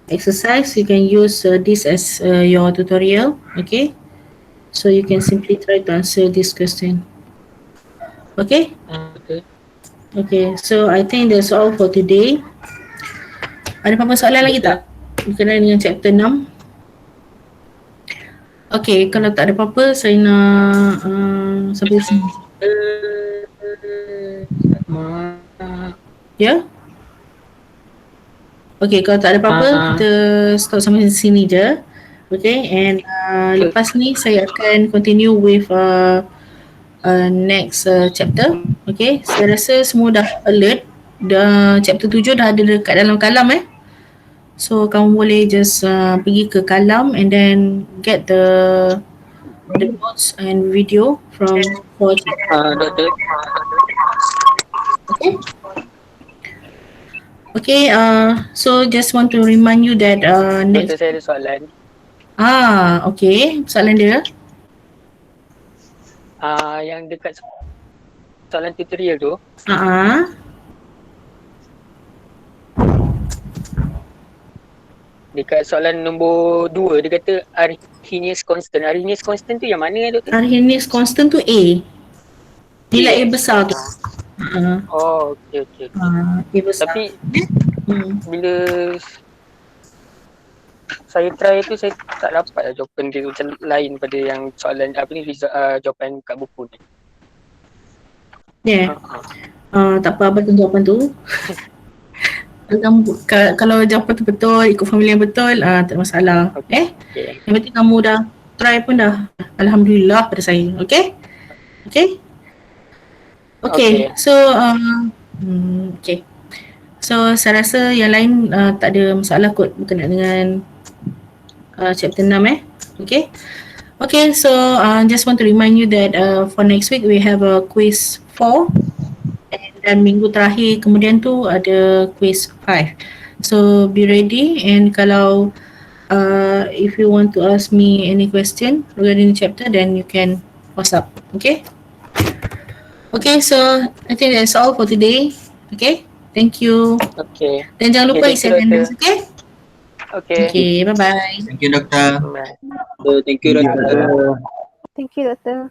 exercise, you can use this as your tutorial. Okay. So you can simply try to answer this question. Okay. Okay. Okay, so I think that's all for today. Ada apa-apa soalan lagi tak berkenaan dengan chapter 6? Okay, kalau tak ada apa-apa, saya nak sampai sini. Ya? Okay, kalau tak ada apa-apa, kita stop sampai sini je. Okay, and lepas ni saya akan continue with next chapter. Okay, saya rasa semua dah alert. Dah chapter 7 dah ada dekat dalam kalam So kamu boleh just pergi ke kalam and then get the notes and video from Doktor. Okay. Okay, so just want to remind you that next. Doktor, saya ada soalan. Okay. Soalan dia? Yang dekat soalan tutorial tu, dekat soalan nombor 2 dia kata Arrhenius constant. Arrhenius constant tu yang mana doktor? Arrhenius constant tu A. Nilai A besar tu. Oh, okey. A besar. Tapi bila saya try tu, saya tak dapat jawapan dia macam lain pada yang soalan jawapan kat buku ni. Yeah. Tak apa, abang tunggu jawapan tu. Kalau jawapan tu betul, ikut formula yang betul, tak ada masalah. Okay. Yang penting kamu dah try pun dah alhamdulillah pada saya. Okay. So okay. So saya rasa yang lain tak ada masalah kot berkenaan dengan chapter 6 Okay, so just want to remind you that for next week we have a quiz 4 dan minggu terakhir kemudian tu ada quiz 5. So be ready, and kalau if you want to ask me any question regarding the chapter, then you can WhatsApp. Okay, so I think that's all for today. Okay, thank you. Okay. Dan jangan lupa isi attendance. Okay, bye bye. Thank you, Doktor. Bye. Thank you, Doktor. Thank you, Doktor.